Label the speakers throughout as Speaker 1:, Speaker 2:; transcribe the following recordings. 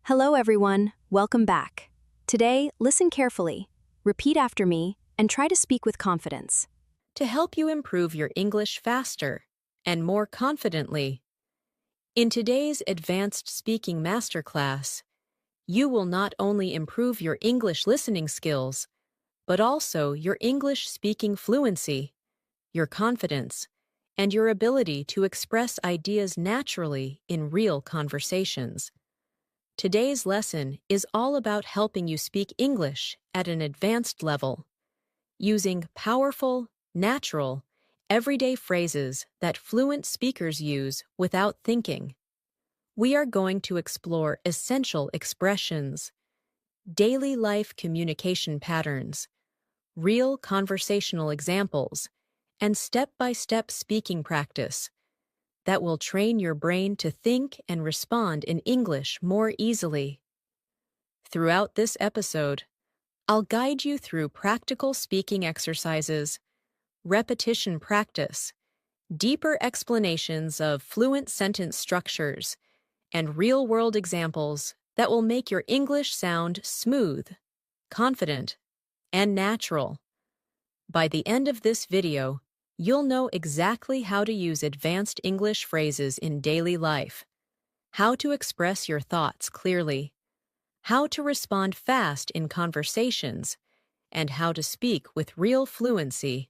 Speaker 1: Hello, everyone. Welcome back. Today, listen carefully, repeat after me, and try to speak with confidence.
Speaker 2: To help you improve your English faster and more confidently. In today's Advanced Speaking Masterclass, you will not only improve your English listening skills, but also your English speaking fluency, your confidence, and your ability to express ideas naturally in real conversations. Today's lesson is all about helping you speak English at an advanced level, using powerful, natural, everyday phrases that fluent speakers use without thinking. We are going to explore essential expressions, daily life communication patterns, real conversational examples, and step-by-step speaking practice that will train your brain to think and respond in English more easily. Throughout this episode, I'll guide you through practical speaking exercises, repetition practice, deeper explanations of fluent sentence structures, and real-world examples that will make your English sound smooth, confident, and natural. By the end of this video, you'll know exactly how to use advanced English phrases in daily life, how to express your thoughts clearly, how to respond fast in conversations, and how to speak with real fluency.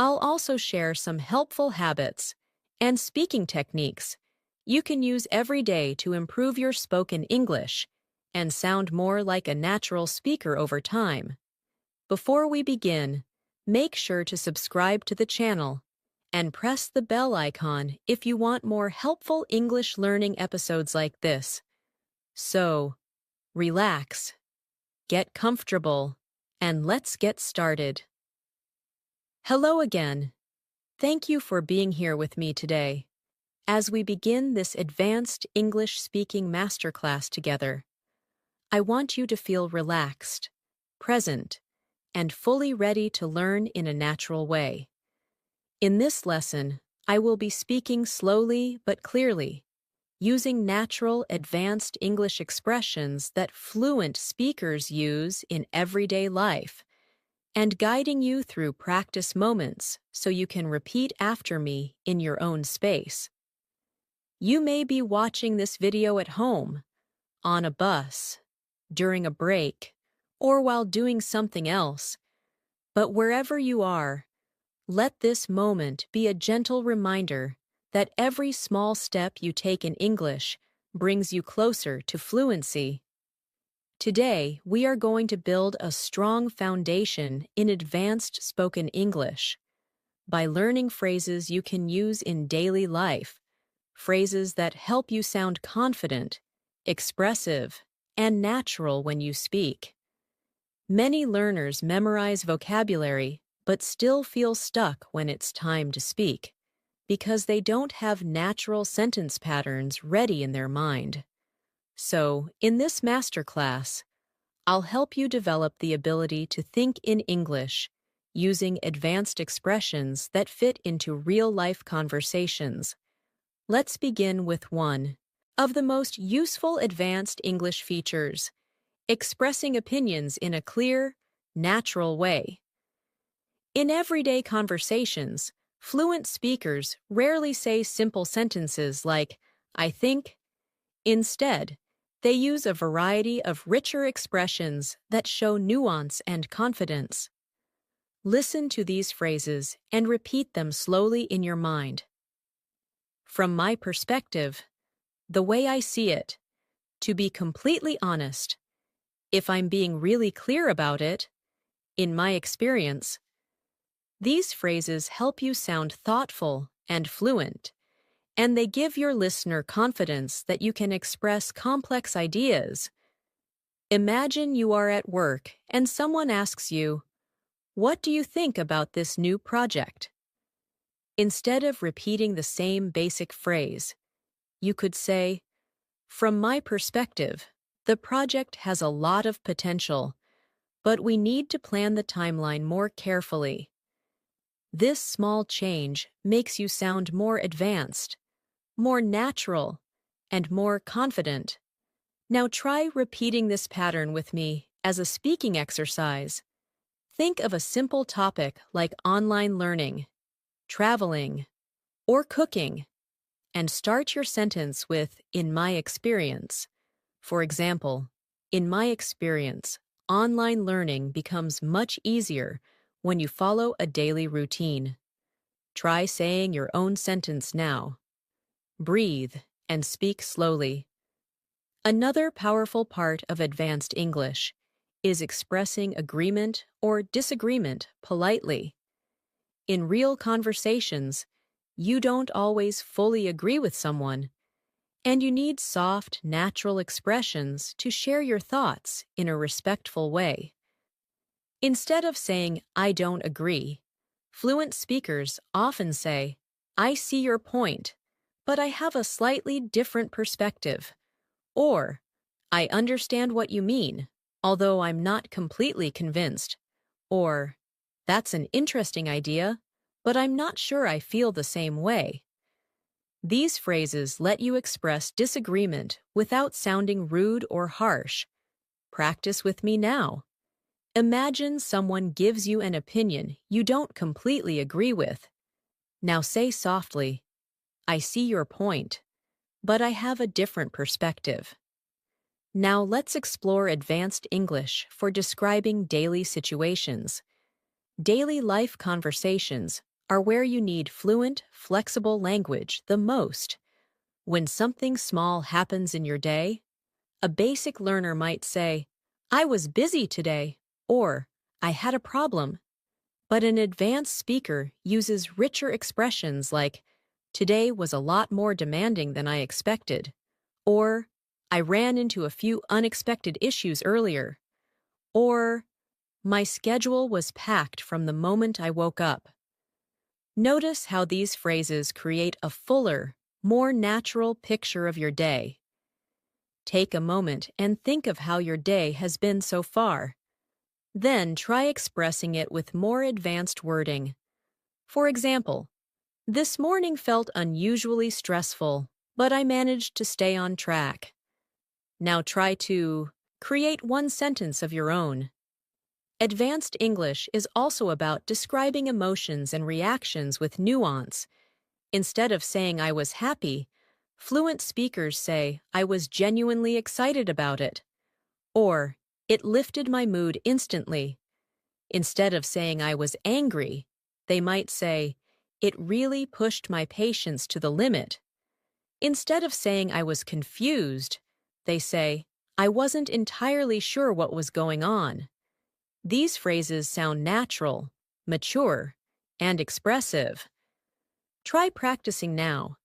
Speaker 2: I'll also share some helpful habits and speaking techniques you can use every day to improve your spoken English and sound more like a natural speaker over time. Before we begin, make sure to subscribe to the channel and press the bell icon if you want more helpful English learning episodes like this. So, relax, get comfortable, and let's get started. Hello again. Thank you for being here with me today as we begin this advanced English speaking masterclass together. I want you to feel relaxed, present, and fully ready to learn in a natural way. In this lesson, I will be speaking slowly but clearly, using natural, advanced English expressions that fluent speakers use in everyday life, and guiding you through practice moments so you can repeat after me in your own space. You may be watching this video at home, on a bus, during a break, or while doing something else, but wherever you are, let this moment be a gentle reminder that every small step you take in English brings you closer to fluency. Today, we are going to build a strong foundation in advanced spoken English by learning phrases you can use in daily life, phrases that help you sound confident, expressive, and natural when you speak. Many learners memorize vocabulary but still feel stuck when it's time to speak, because they don't have natural sentence patterns ready in their mind. So, in this masterclass, I'll help you develop the ability to think in English using advanced expressions that fit into real-life conversations. Let's begin with one of the most useful advanced English features: expressing opinions in a clear, natural way. In everyday conversations, fluent speakers rarely say simple sentences like, "I think." Instead, they use a variety of richer expressions that show nuance and confidence. Listen to these phrases and repeat them slowly in your mind. From my perspective, the way I see it, to be completely honest, if I'm being really clear about it, in my experience, these phrases help you sound thoughtful and fluent, and they give your listener confidence that you can express complex ideas. Imagine you are at work and someone asks you, "What do you think about this new project?" Instead of repeating the same basic phrase, you could say, "From my perspective, the project has a lot of potential, but we need to plan the timeline more carefully." This small change makes you sound more advanced, more natural, and more confident, Now try repeating this pattern with me as a speaking exercise. Think of a simple topic like online learning, traveling, or cooking, and start your sentence with "in my experience." For example, in my experience, online learning becomes much easier when you follow a daily routine. Try saying your own sentence now. Breathe and speak slowly. Another powerful part of advanced English is expressing agreement or disagreement politely. In real conversations, you don't always fully agree with someone, and you need soft, natural expressions to share your thoughts in a respectful way. Instead of saying, "I don't agree," fluent speakers often say, "I see your point, but I have a slightly different perspective." Or, "I understand what you mean, although I'm not completely convinced." Or, "That's an interesting idea, but I'm not sure I feel the same way." These phrases let you express disagreement without sounding rude or harsh. Practice with me now. Imagine someone gives you an opinion you don't completely agree with. Now say softly, "I see your point, but I have a different perspective." Now let's explore advanced English for describing daily situations. Daily life conversations are where you need fluent, flexible language the most. When something small happens in your day, a basic learner might say, "I was busy today," or "I had a problem." But an advanced speaker uses richer expressions like, "Today was a lot more demanding than I expected," or "I ran into a few unexpected issues earlier," or "My schedule was packed from the moment I woke up." Notice how these phrases create a fuller, more natural picture of your day. Take a moment and think of how your day has been so far. Then try expressing it with more advanced wording. For example, "This morning felt unusually stressful, but I managed to stay on track." Now try to create one sentence of your own. Advanced English is also about describing emotions and reactions with nuance. Instead of saying "I was happy," fluent speakers say, "I was genuinely excited about it," or "It lifted my mood instantly." Instead of saying "I was angry," they might say, "It really pushed my patience to the limit." Instead of saying "I was confused," they say, "I wasn't entirely sure what was going on." These phrases sound natural, mature, and expressive. Try practicing now.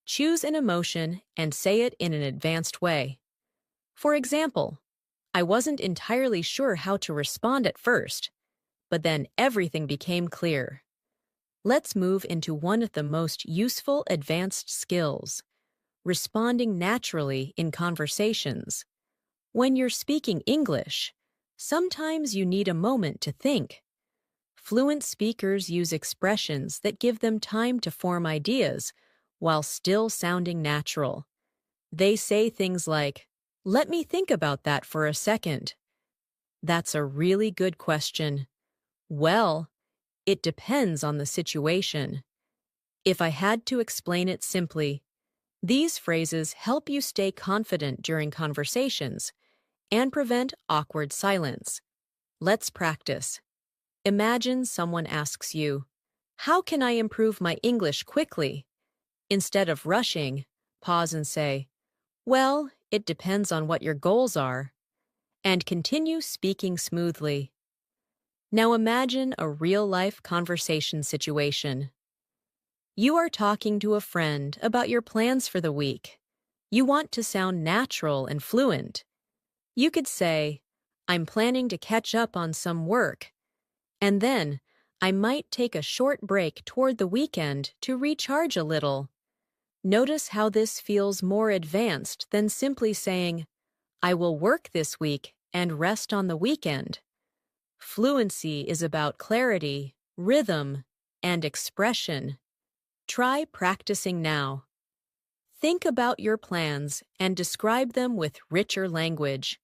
Speaker 2: Choose an emotion and say it in an advanced way. For example, "I wasn't entirely sure how to respond at first, but then everything became clear." Let's move into one of the most useful advanced skills: responding naturally in conversations. When you're speaking English, sometimes you need a moment to think. Fluent speakers use expressions that give them time to form ideas while still sounding natural. They say things like, "Let me think about that for a second." "That's a really good question." "Well, it depends on the situation." "If I had to explain it simply," these phrases help you stay confident during conversations and prevent awkward silence. Let's practice. Imagine someone asks you, "How can I improve my English quickly?" Instead of rushing, pause and say, "Well, it depends on what your goals are," and continue speaking smoothly. Now imagine a real-life conversation situation. You are talking to a friend about your plans for the week. You want to sound natural and fluent. You could say, "I'm planning to catch up on some work," and then, "I might take a short break toward the weekend to recharge a little." Notice how this feels more advanced than simply saying, "I will work this week and rest on the weekend." Fluency is about clarity, rhythm, and expression. Try practicing now. Think about your plans and describe them with richer language.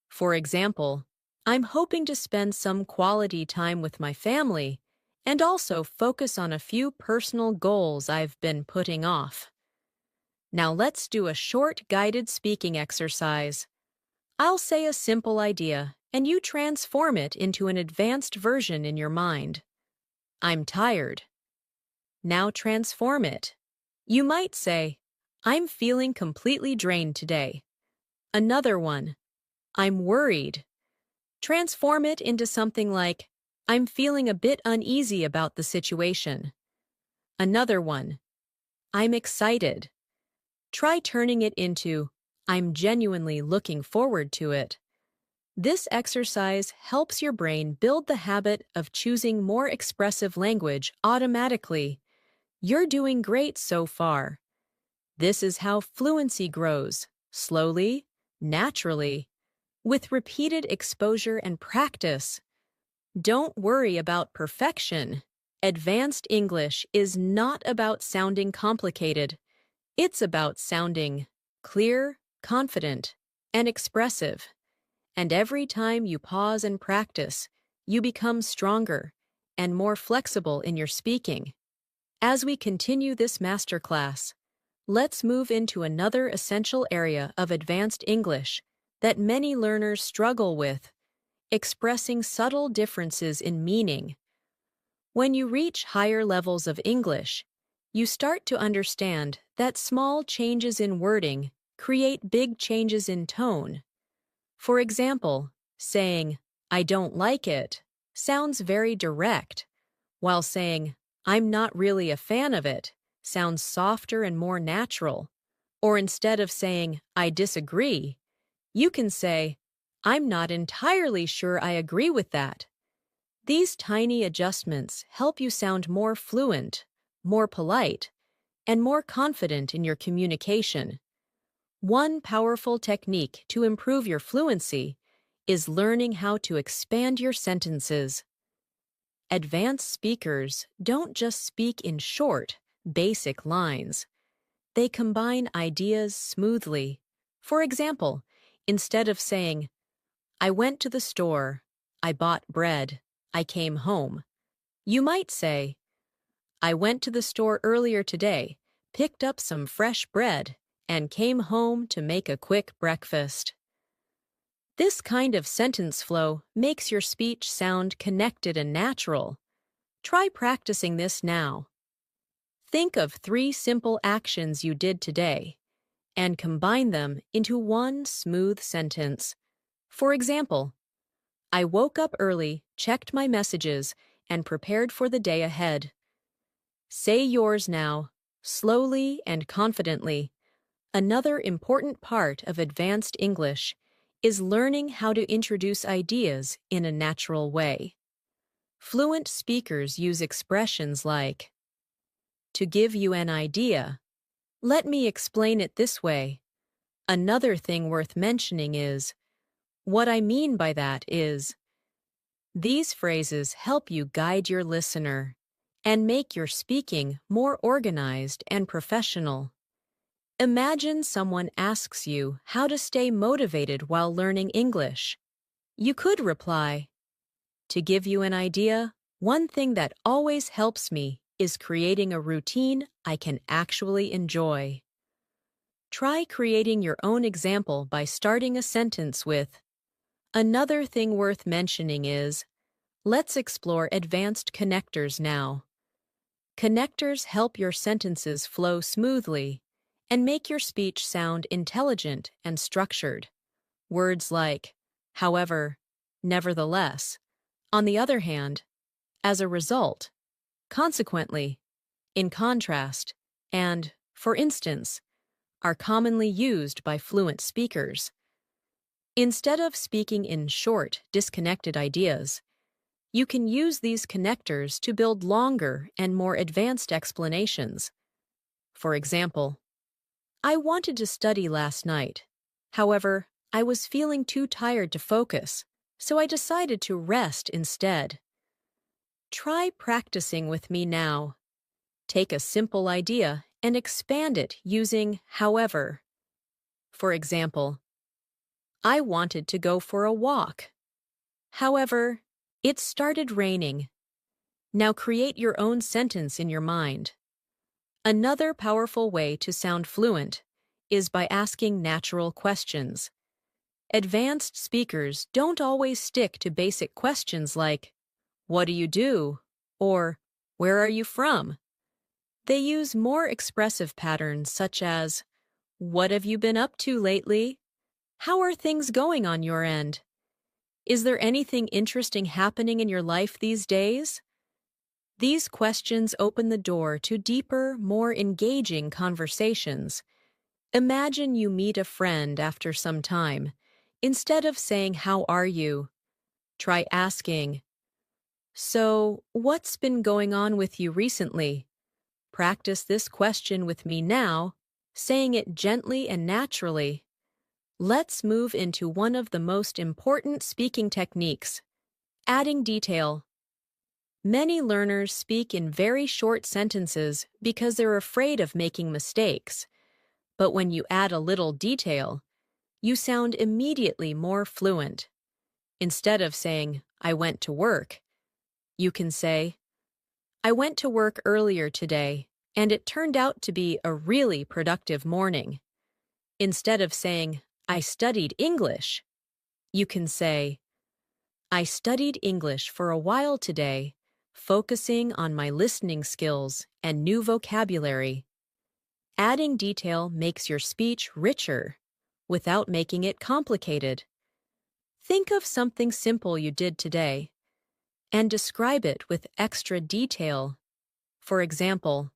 Speaker 2: For example, I'm hoping to spend some quality time with my family and also focus on a few personal goals I've been putting off. Now let's do a short guided speaking exercise. I'll say a simple idea, and you transform it into an advanced version in your mind. I'm tired. Now transform it. You might say, I'm feeling completely drained today. Another one, I'm worried. Transform it into something like, I'm feeling a bit uneasy about the situation. Another one, I'm excited. Try turning it into, I'm genuinely looking forward to it. This exercise helps your brain build the habit of choosing more expressive language automatically. You're doing great so far. This is how fluency grows, slowly, naturally, with repeated exposure and practice. Don't worry about perfection. Advanced English is not about sounding complicated. It's about sounding clear, confident, and expressive. And every time you pause and practice, you become stronger and more flexible in your speaking. As we continue this masterclass, let's move into another essential area of advanced English that many learners struggle with: expressing subtle differences in meaning. When you reach higher levels of English, you start to understand that small changes in wording create big changes in tone. For example, saying, I don't like it, sounds very direct, while saying, I'm not really a fan of it, sounds softer and more natural. Or instead of saying, I disagree, you can say, I'm not entirely sure I agree with that. These tiny adjustments help you sound more fluent, more polite, and more confident in your communication. One powerful technique to improve your fluency is learning how to expand your sentences. Advanced speakers don't just speak in short, basic lines. They combine ideas smoothly. For example, instead of saying, I went to the store, I bought bread, I came home, you might say, I went to the store earlier today, picked up some fresh bread, and came home to make a quick breakfast. This kind of sentence flow makes your speech sound connected and natural. Try practicing this now. Think of 3 simple actions you did today and combine them into one smooth sentence. For example, I woke up early, checked my messages, and prepared for the day ahead. Say yours now, slowly and confidently. Another important part of advanced English is learning how to introduce ideas in a natural way. Fluent speakers use expressions like, to give you an idea, let me explain it this way. Another thing worth mentioning is, what I mean by that is. These phrases help you guide your listener and make your speaking more organized and professional. Imagine someone asks you how to stay motivated while learning English. You could reply, to give you an idea, one thing that always helps me is creating a routine I can actually enjoy. Try creating your own example by starting a sentence with, another thing worth mentioning is, let's explore advanced connectors now. Connectors help your sentences flow smoothly and make your speech sound intelligent and structured. Words like, however, nevertheless, on the other hand, as a result, consequently, in contrast, and, for instance, are commonly used by fluent speakers. Instead of speaking in short, disconnected ideas, you can use these connectors to build longer and more advanced explanations. For example, I wanted to study last night. However, I was feeling too tired to focus, so I decided to rest instead. Try practicing with me now. Take a simple idea and expand it using however. For example, I wanted to go for a walk. However, it started raining. Now create your own sentence in your mind. Another powerful way to sound fluent is by asking natural questions. Advanced speakers don't always stick to basic questions like, "What do you do?" or "Where are you from?" They use more expressive patterns such as, "What have you been up to lately? How are things going on your end? Is there anything interesting happening in your life these days?" These questions open the door to deeper, more engaging conversations. Imagine you meet a friend after some time. Instead of saying, "How are you?" try asking, "So, what's been going on with you recently?" Practice this question with me now, saying it gently and naturally. Let's move into one of the most important speaking techniques, adding detail. Many learners speak in very short sentences because they're afraid of making mistakes. But when you add a little detail, you sound immediately more fluent. Instead of saying, "I went to work," you can say, "I went to work earlier today, and it turned out to be a really productive morning." Instead of saying, "I studied English," you can say, "I studied English for a while today, focusing on my listening skills and new vocabulary." Adding detail makes your speech richer without making it complicated. Think of something simple you did today and describe it with extra detail. For example,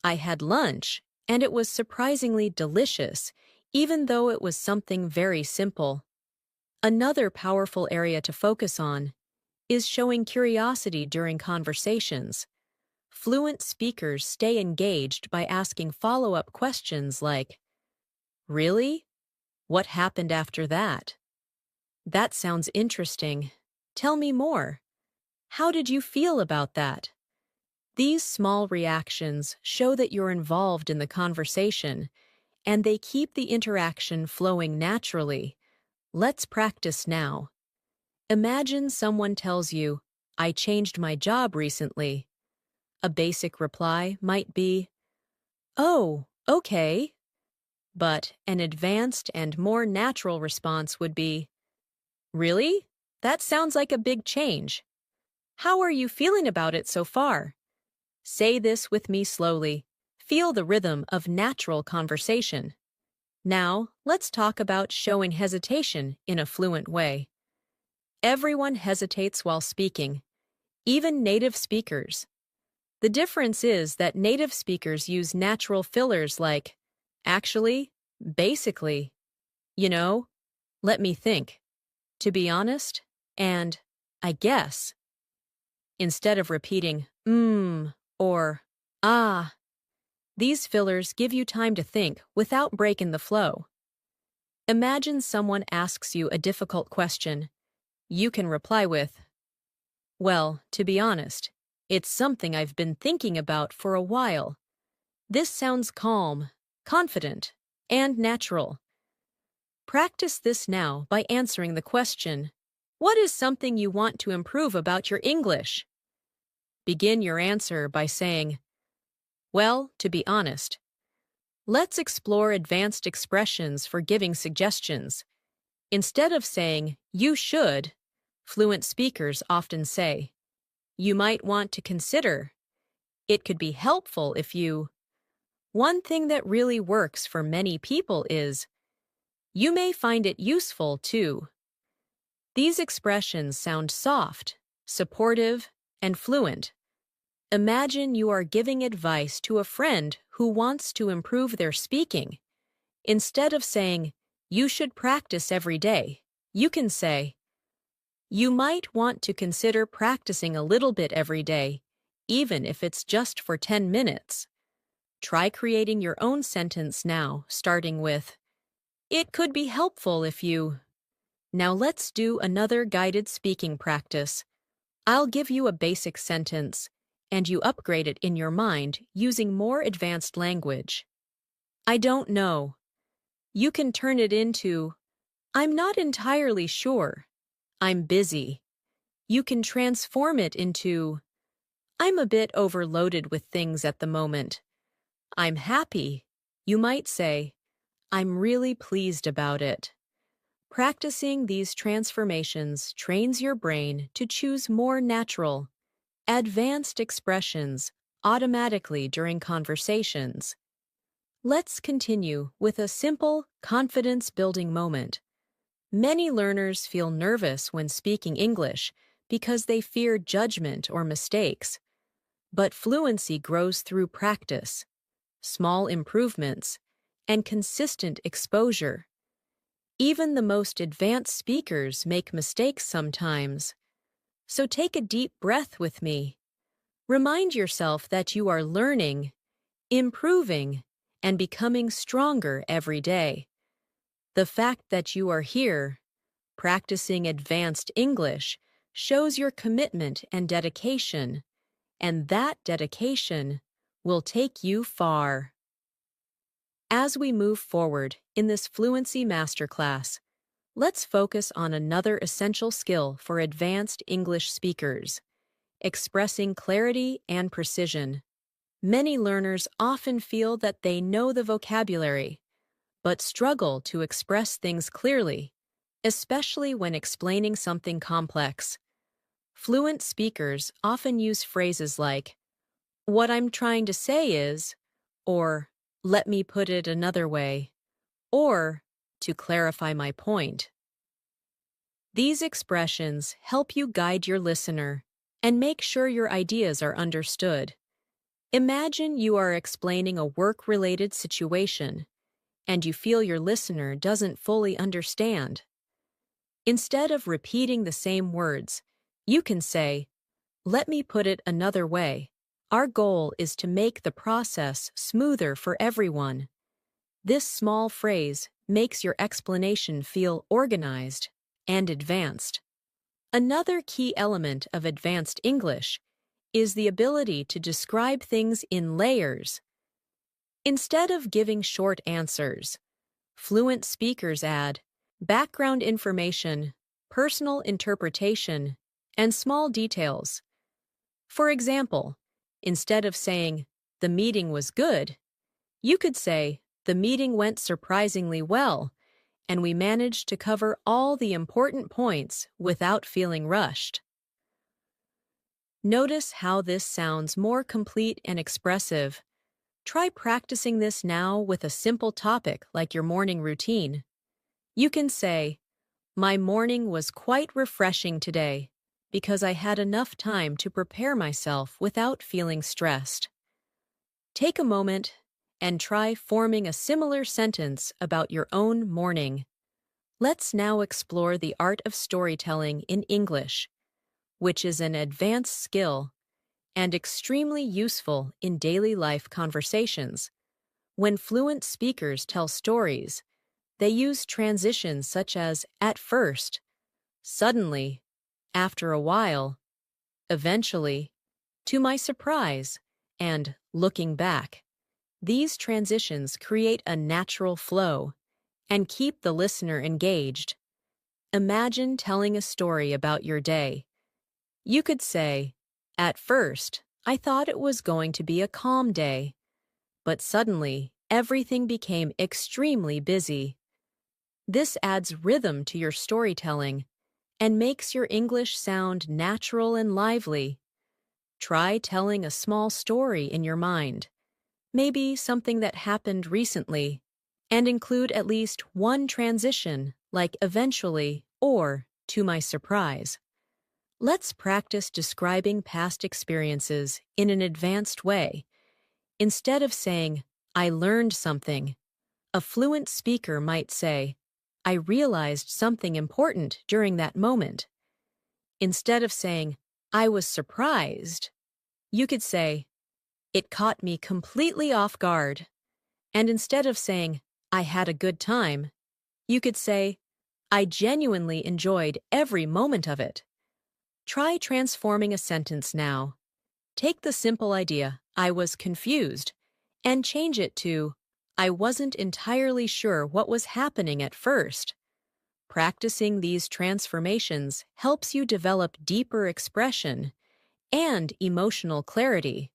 Speaker 2: "I had lunch and it was surprisingly delicious, even though it was something very simple." Another powerful area to focus on is showing curiosity during conversations. Fluent speakers stay engaged by asking follow-up questions like, "Really? What happened after that? That sounds interesting. Tell me more. How did you feel about that?" These small reactions show that you're involved in the conversation, and they keep the interaction flowing naturally. Let's practice now. Imagine someone tells you, "I changed my job recently." A basic reply might be, "Oh, okay." But an advanced and more natural response would be, "Really? That sounds like a big change. How are you feeling about it so far?" Say this with me slowly. Feel the rhythm of natural conversation. Now, let's talk about showing hesitation in a fluent way. Everyone hesitates while speaking, even native speakers. The difference is that native speakers use natural fillers like, "Actually," "Basically," "You know," "Let me think," "To be honest," and "I guess." Instead of repeating or "ah." These fillers give you time to think without breaking the flow. Imagine someone asks you a difficult question. You can reply with, "Well, to be honest, it's something I've been thinking about for a while." This sounds calm, confident, and natural. Practice this now by answering the question, "What is something you want to improve about your English?" Begin your answer by saying, "Well, to be honest." Let's explore advanced expressions for giving suggestions. Instead of saying, "You should," fluent speakers often say, "You might want to consider." It could be helpful if you. One thing that really works for many people is, "You may find it useful too." These expressions sound soft, supportive, and fluent. Imagine you are giving advice to a friend who wants to improve their speaking. Instead of saying, "You should practice every day," you can say, "You might want to consider practicing a little bit every day, even if it's just for 10 minutes. Try creating your own sentence now, starting with, "It could be helpful if you." Now let's do another guided speaking practice. I'll give you a basic sentence, and you upgrade it in your mind using more advanced language. I don't know. You can turn it into, I'm not entirely sure. I'm busy. You can transform it into, I'm a bit overloaded with things at the moment. I'm happy. You might say, I'm really pleased about it. Practicing these transformations trains your brain to choose more natural, advanced expressions automatically during conversations. Let's continue with a simple, confidence-building moment. Many learners feel nervous when speaking English because they fear judgment or mistakes. But fluency grows through practice, small improvements, and consistent exposure. Even the most advanced speakers make mistakes sometimes. So take a deep breath with me. Remind yourself that you are learning, improving, and becoming stronger every day. The fact that you are here, practicing advanced English, shows your commitment and dedication, and that dedication will take you far. As we move forward in this Fluency Masterclass, let's focus on another essential skill for advanced English speakers: expressing clarity and precision. Many learners often feel that they know the vocabulary, but struggle to express things clearly, especially when explaining something complex. Fluent speakers often use phrases like, "What I'm trying to say is," or "Let me put it another way," or "To clarify my point." These expressions help you guide your listener and make sure your ideas are understood. Imagine you are explaining a work-related situation and you feel your listener doesn't fully understand. Instead of repeating the same words, you can say, "Let me put it another way. Our goal is to make the process smoother for everyone." This small phrase makes your explanation feel organized and advanced. Another key element of advanced English is the ability to describe things in layers. Instead of giving short answers, fluent speakers add background information, personal interpretation, and small details. For example, instead of saying, "The meeting was good," you could say, "The meeting went surprisingly well, and we managed to cover all the important points without feeling rushed." Notice how this sounds more complete and expressive. Try practicing this now with a simple topic like your morning routine. You can say, "My morning was quite refreshing today because I had enough time to prepare myself without feeling stressed." Take a moment and try forming a similar sentence about your own morning. Let's now explore the art of storytelling in English, which is an advanced skill and extremely useful in daily life conversations. When fluent speakers tell stories, they use transitions such as "at first," "suddenly," "after a while," "eventually," "to my surprise," and "looking back." These transitions create a natural flow and keep the listener engaged. Imagine telling a story about your day. You could say, "At first, I thought it was going to be a calm day, but suddenly everything became extremely busy." This adds rhythm to your storytelling and makes your English sound natural and lively. Try telling a small story in your mind, maybe something that happened recently, and include at least one transition like "eventually" or "to my surprise." Let's practice describing past experiences in an advanced way. Instead of saying, "I learned something," a fluent speaker might say, "I realized something important during that moment." Instead of saying, "I was surprised," you could say, "It caught me completely off guard." And instead of saying, "I had a good time," you could say, "I genuinely enjoyed every moment of it." Try transforming a sentence now. Take the simple idea, I was confused, and change it to, I wasn't entirely sure what was happening at first. Practicing these transformations helps you develop deeper expression and emotional clarity.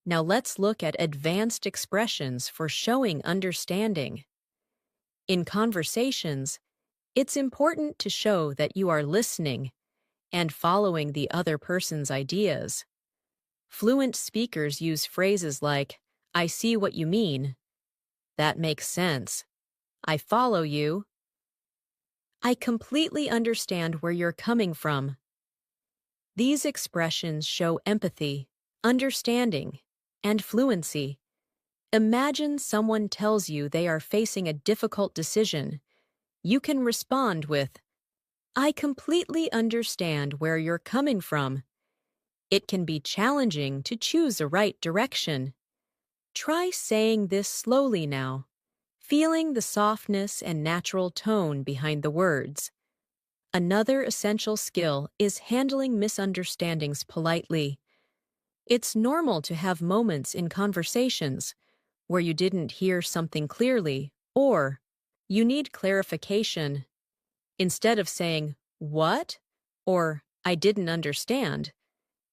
Speaker 2: Now let's look at advanced expressions for showing understanding. In conversations, it's important to show that you are listening and following the other person's ideas. Fluent speakers use phrases like, I see what you mean. That makes sense. I follow you. I completely understand where you're coming from. These expressions show empathy, understanding, and fluency. Imagine someone tells you they are facing a difficult decision. You can respond with, I completely understand where you're coming from. It can be challenging to choose a right direction. Try saying this slowly now, feeling the softness and natural tone behind the words. Another essential skill is handling misunderstandings politely. It's normal to have moments in conversations where you didn't hear something clearly or you need clarification. Instead of saying, what? Or, I didn't understand,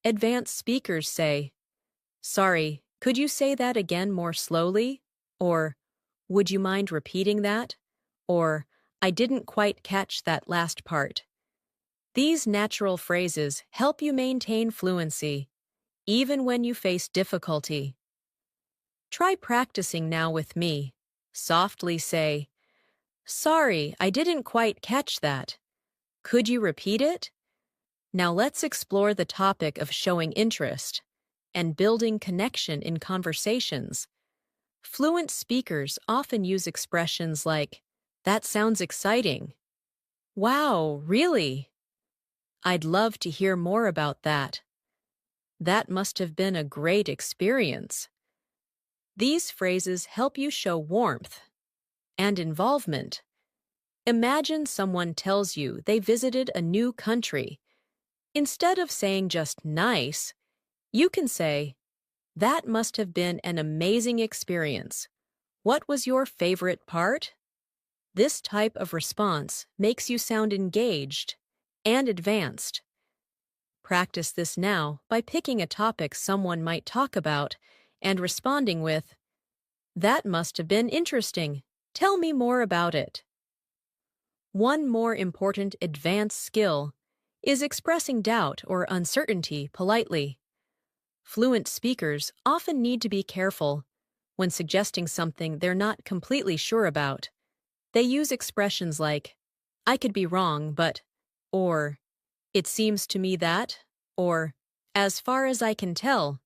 Speaker 2: advanced speakers say, sorry, could you say that again more slowly? Or, would you mind repeating that? Or, I didn't quite catch that last part. These natural phrases help you maintain fluency, even when you face difficulty. Try practicing now with me. Softly say, sorry, I didn't quite catch that. Could you repeat it? Now let's explore the topic of showing interest and building connection in conversations. Fluent speakers often use expressions like, that sounds exciting. Wow, really? I'd love to hear more about that. That must have been a great experience. These phrases help you show warmth and involvement. Imagine someone tells you they visited a new country. Instead of saying just nice, you can say, that must have been an amazing experience. What was your favorite part? This type of response makes you sound engaged and advanced. Practice this now by picking a topic someone might talk about and responding with, that must have been interesting. Tell me more about it. One more important advanced skill is expressing doubt or uncertainty politely. Fluent speakers often need to be careful when suggesting something they're not completely sure about. They use expressions like, I could be wrong, but, or, it seems to me that, or, as far as I can tell.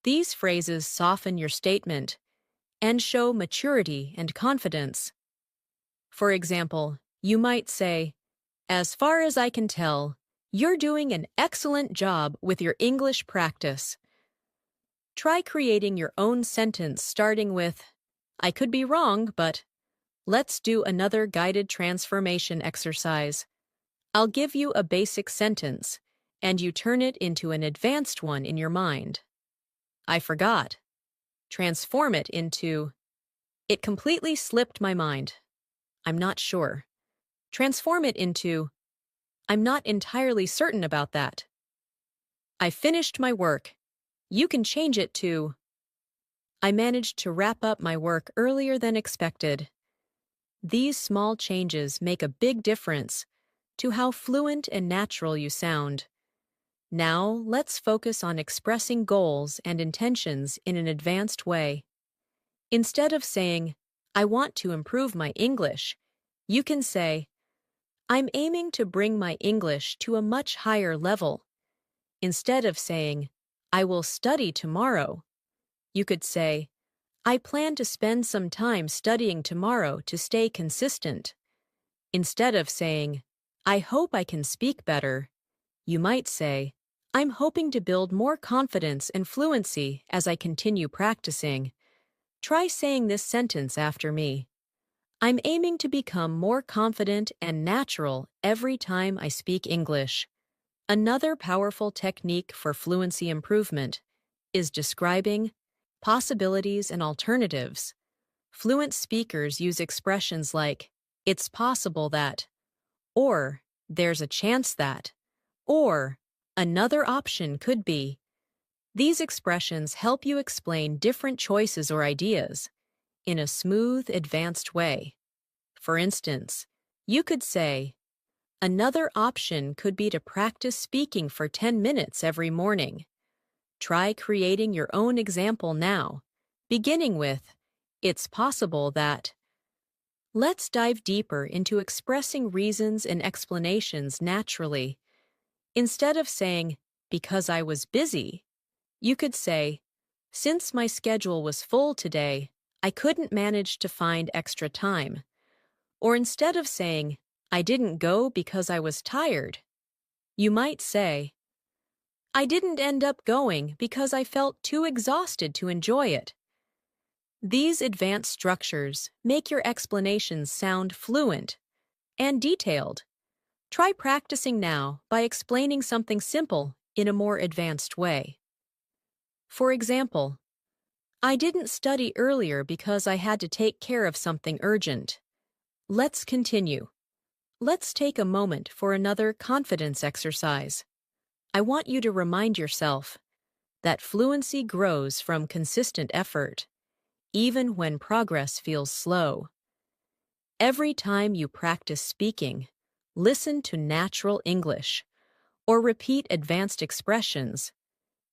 Speaker 2: These phrases soften your statement and show maturity and confidence. For example, you might say, as far as I can tell, you're doing an excellent job with your English practice. Try creating your own sentence starting with, I could be wrong, but let's do another guided transformation exercise. I'll give you a basic sentence, and you turn it into an advanced one in your mind. I forgot. Transform it into, it completely slipped my mind. I'm not sure. Transform it into, I'm not entirely certain about that. I finished my work. You can change it to, I managed to wrap up my work earlier than expected. These small changes make a big difference to how fluent and natural you sound. Now, let's focus on expressing goals and intentions in an advanced way. Instead of saying, I want to improve my English, you can say, I'm aiming to bring my English to a much higher level. Instead of saying, I will study tomorrow, you could say, I plan to spend some time studying tomorrow to stay consistent. Instead of saying, I hope I can speak better, you might say, I'm hoping to build more confidence and fluency as I continue practicing. Try saying this sentence after me. I'm aiming to become more confident and natural every time I speak English. Another powerful technique for fluency improvement is describing possibilities and alternatives. Fluent speakers use expressions like, it's possible that, or there's a chance that, or another option could be. These expressions help you explain different choices or ideas in a smooth, advanced way. For instance, you could say, another option could be to practice speaking for 10 minutes every morning. Try creating your own example now, beginning with, it's possible that. Let's dive deeper into expressing reasons and explanations naturally. Instead of saying, because I was busy, you could say, since my schedule was full today, I couldn't manage to find extra time. Or instead of saying, I didn't go because I was tired, you might say, I didn't end up going because I felt too exhausted to enjoy it. These advanced structures make your explanations sound fluent and detailed. Try practicing now by explaining something simple in a more advanced way. For example, I didn't study earlier because I had to take care of something urgent. Let's continue. Let's take a moment for another confidence exercise. I want you to remind yourself that fluency grows from consistent effort, even when progress feels slow. Every time you practice speaking, listen to natural English, or repeat advanced expressions,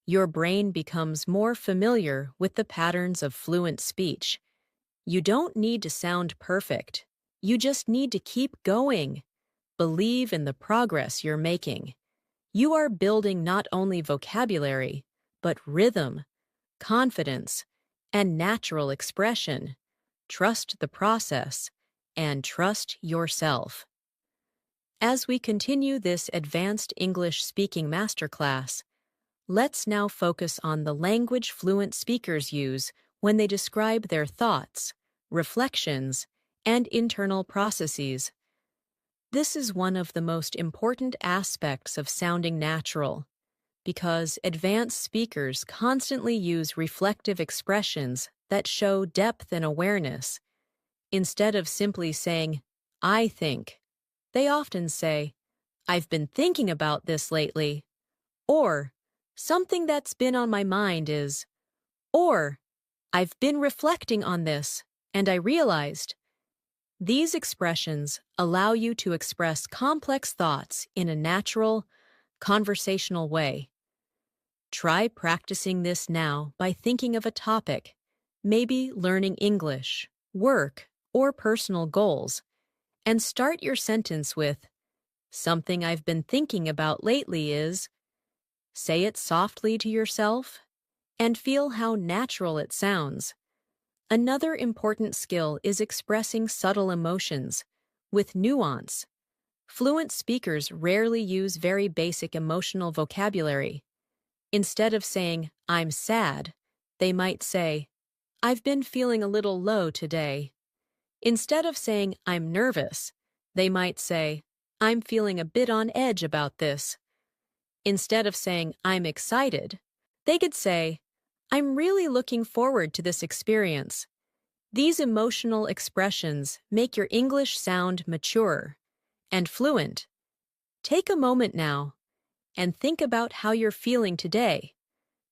Speaker 2: your brain becomes more familiar with the patterns of fluent speech. You don't need to sound perfect. You just need to keep going. Believe in the progress you're making. You are building not only vocabulary, but rhythm, confidence, and natural expression. Trust the process and trust yourself. As we continue this advanced English speaking masterclass, let's now focus on the language fluent speakers use when they describe their thoughts, reflections, and internal processes. This is one of the most important aspects of sounding natural, because advanced speakers constantly use reflective expressions that show depth and awareness. Instead of simply saying, I think, they often say, I've been thinking about this lately, or something that's been on my mind is, or I've been reflecting on this and I realized. These expressions allow you to express complex thoughts in a natural, conversational way. Try practicing this now by thinking of a topic, maybe learning English, work, or personal goals, and start your sentence with, something I've been thinking about lately is. Say it softly to yourself and feel how natural it sounds. Another important skill is expressing subtle emotions with nuance. Fluent speakers rarely use very basic emotional vocabulary. Instead of saying, I'm sad, they might say, I've been feeling a little low today. Instead of saying, I'm nervous, they might say, I'm feeling a bit on edge about this. Instead of saying, I'm excited, they could say, I'm really looking forward to this experience. These emotional expressions make your English sound mature and fluent. Take a moment now and think about how you're feeling today.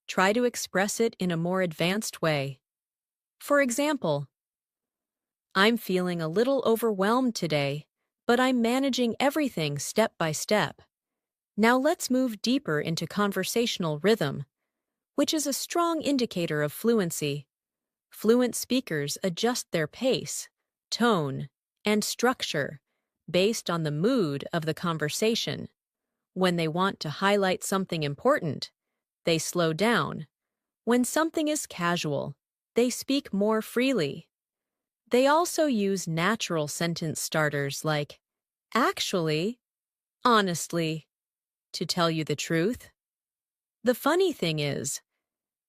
Speaker 2: Try to express it in a more advanced way. For example, I'm feeling a little overwhelmed today, but I'm managing everything step by step. Now let's move deeper into conversational rhythm, which is a strong indicator of fluency. Fluent speakers adjust their pace, tone, and structure based on the mood of the conversation. When they want to highlight something important, they slow down. When something is casual, they speak more freely. They also use natural sentence starters like, actually, honestly, to tell you the truth. The funny thing is,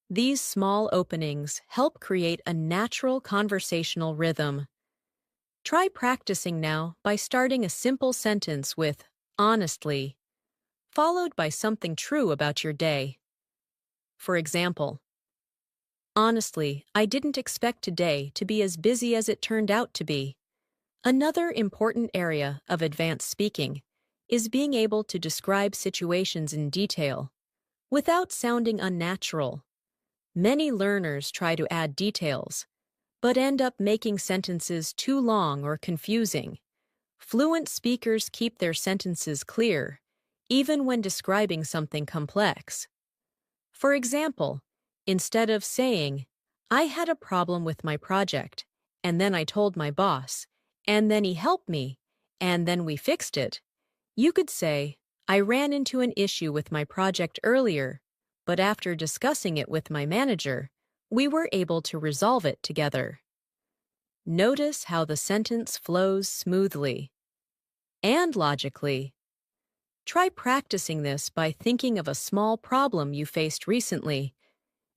Speaker 2: these small openings help create a natural conversational rhythm. Try practicing now by starting a simple sentence with honestly. followed by something true about your day. For example, honestly, I didn't expect today to be as busy as it turned out to be. Another important area of advanced speaking is being able to describe situations in detail without sounding unnatural. Many learners try to add details, but end up making sentences too long or confusing. Fluent speakers keep their sentences clear, even when describing something complex. For example, instead of saying, "I had a problem with my project, and then I told my boss, and then he helped me, and then we fixed it," you could say, "I ran into an issue with my project earlier, but after discussing it with my manager, we were able to resolve it together." Notice how the sentence flows smoothly and logically. Try practicing this by thinking of a small problem you faced recently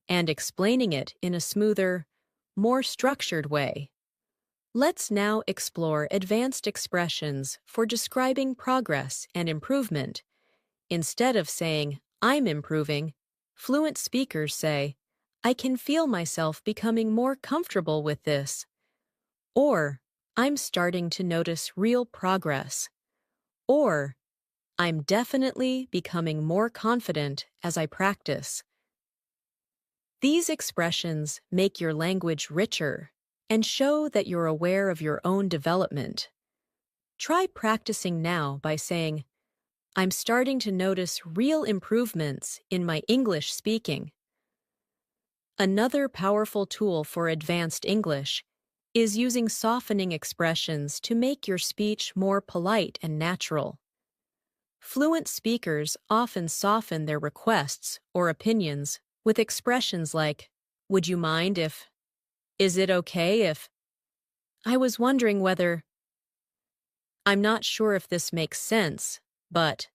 Speaker 2: and explaining it in a smoother, more structured way. Let's now explore advanced expressions for describing progress and improvement. Instead of saying, "I'm improving," fluent speakers say, "I can feel myself becoming more comfortable with this," or "I'm starting to notice real progress," or "I'm definitely becoming more confident as I practice." These expressions make your language richer and show that you're aware of your own development. Try practicing now by saying, "I'm starting to notice real improvements in my English speaking." Another powerful tool for advanced English is using softening expressions to make your speech more polite and natural. Fluent speakers often soften their requests or opinions with expressions like, "Would you mind if," "Is it okay if," "I was wondering whether," "I'm not sure if this makes sense, but."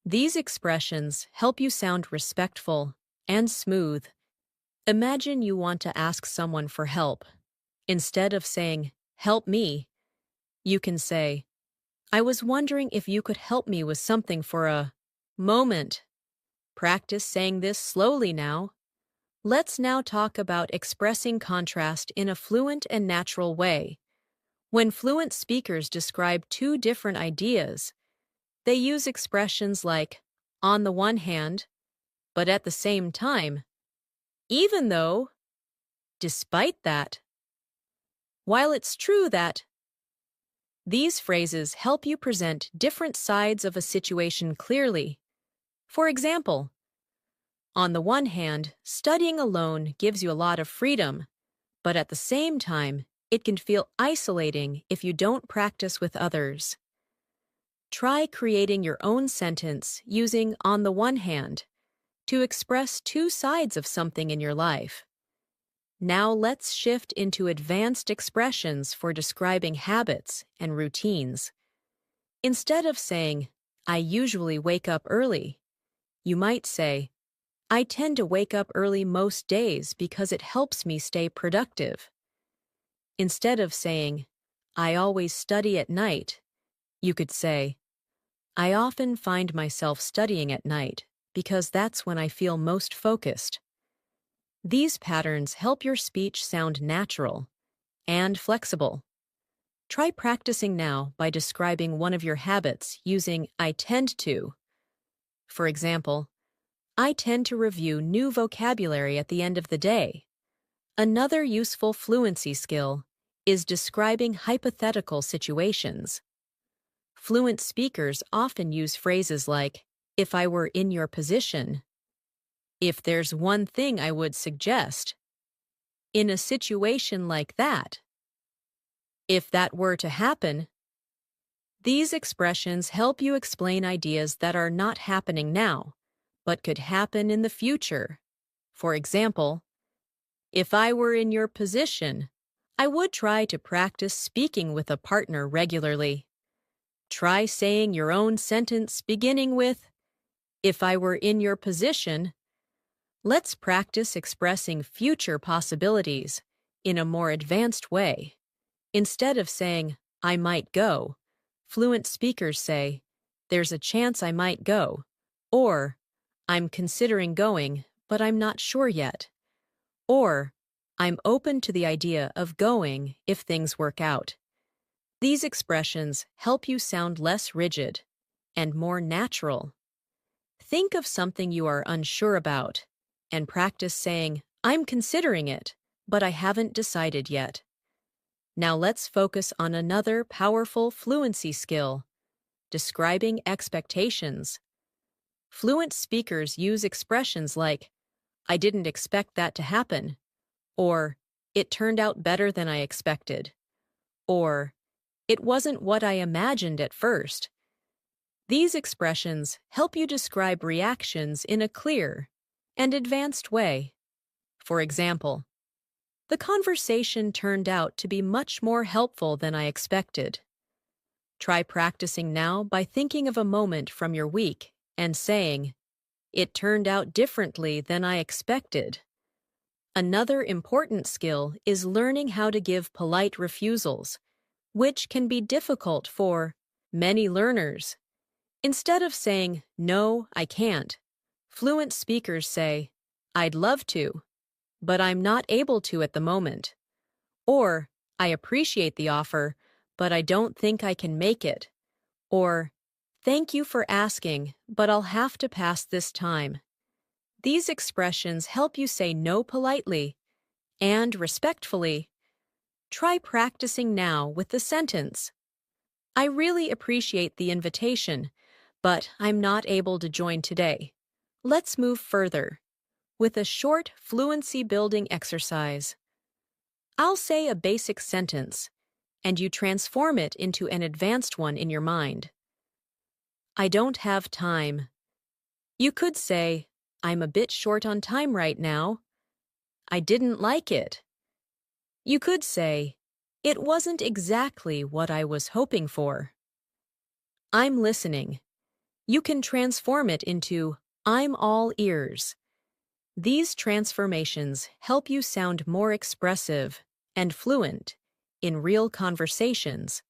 Speaker 2: These expressions help you sound respectful and smooth. Imagine you want to ask someone for help. Instead of saying, "Help me," you can say, "I was wondering if you could help me with something for a moment." Practice saying this slowly now. Let's now talk about expressing contrast in a fluent and natural way. When fluent speakers describe two different ideas, they use expressions like, "on the one hand," "but at the same time," "even though," "despite that," "while it's true that." These phrases help you present different sides of a situation clearly. For example, on the one hand, studying alone gives you a lot of freedom, but at the same time, it can feel isolating if you don't practice with others. Try creating your own sentence using "on the one hand" to express two sides of something in your life. Now let's shift into advanced expressions for describing habits and routines. Instead of saying, "I usually wake up early," you might say, "I tend to wake up early most days because it helps me stay productive." Instead of saying, "I always study at night," you could say, "I often find myself studying at night because that's when I feel most focused." These patterns help your speech sound natural and flexible. Try practicing now by describing one of your habits using "I tend to." For example, "I tend to review new vocabulary at the end of the day." Another useful fluency skill is describing hypothetical situations. Fluent speakers often use phrases like, "If I were in your position," "If there's one thing I would suggest," "In a situation like that," "If that were to happen." These expressions help you explain ideas that are not happening now, but could happen in the future. For example, "If I were in your position, I would try to practice speaking with a partner regularly." Try saying your own sentence beginning with, "If I were in your position." Let's practice expressing future possibilities in a more advanced way. Instead of saying, "I might go," fluent speakers say, there's a chance I might go, or I'm considering going, but I'm not sure yet, or I'm open to the idea of going if things work out. These expressions help you sound less rigid and more natural. Think of something you are unsure about and practice saying, I'm considering it, but I haven't decided yet. Now let's focus on another powerful fluency skill, describing expectations. Fluent speakers use expressions like, I didn't expect that to happen, or it turned out better than I expected, or it wasn't what I imagined at first. These expressions help you describe reactions in a clear and advanced way. For example, the conversation turned out to be much more helpful than I expected. Try practicing now by thinking of a moment from your week and saying, it turned out differently than I expected. Another important skill is learning how to give polite refusals, which can be difficult for many learners. Instead of saying, no, I can't, fluent speakers say, I'd love to, but I'm not able to at the moment. Or, I appreciate the offer, but I don't think I can make it. Or, thank you for asking, but I'll have to pass this time. These expressions help you say no politely and respectfully. Try practicing now with the sentence, I really appreciate the invitation, but I'm not able to join today. Let's move further with a short fluency building exercise. I'll say a basic sentence, and you transform it into an advanced one in your mind. I don't have time. You could say, I'm a bit short on time right now. I didn't like it. You could say, it wasn't exactly what I was hoping for. I'm listening. You can transform it into, I'm all ears. These transformations help you sound more expressive and fluent in real conversations.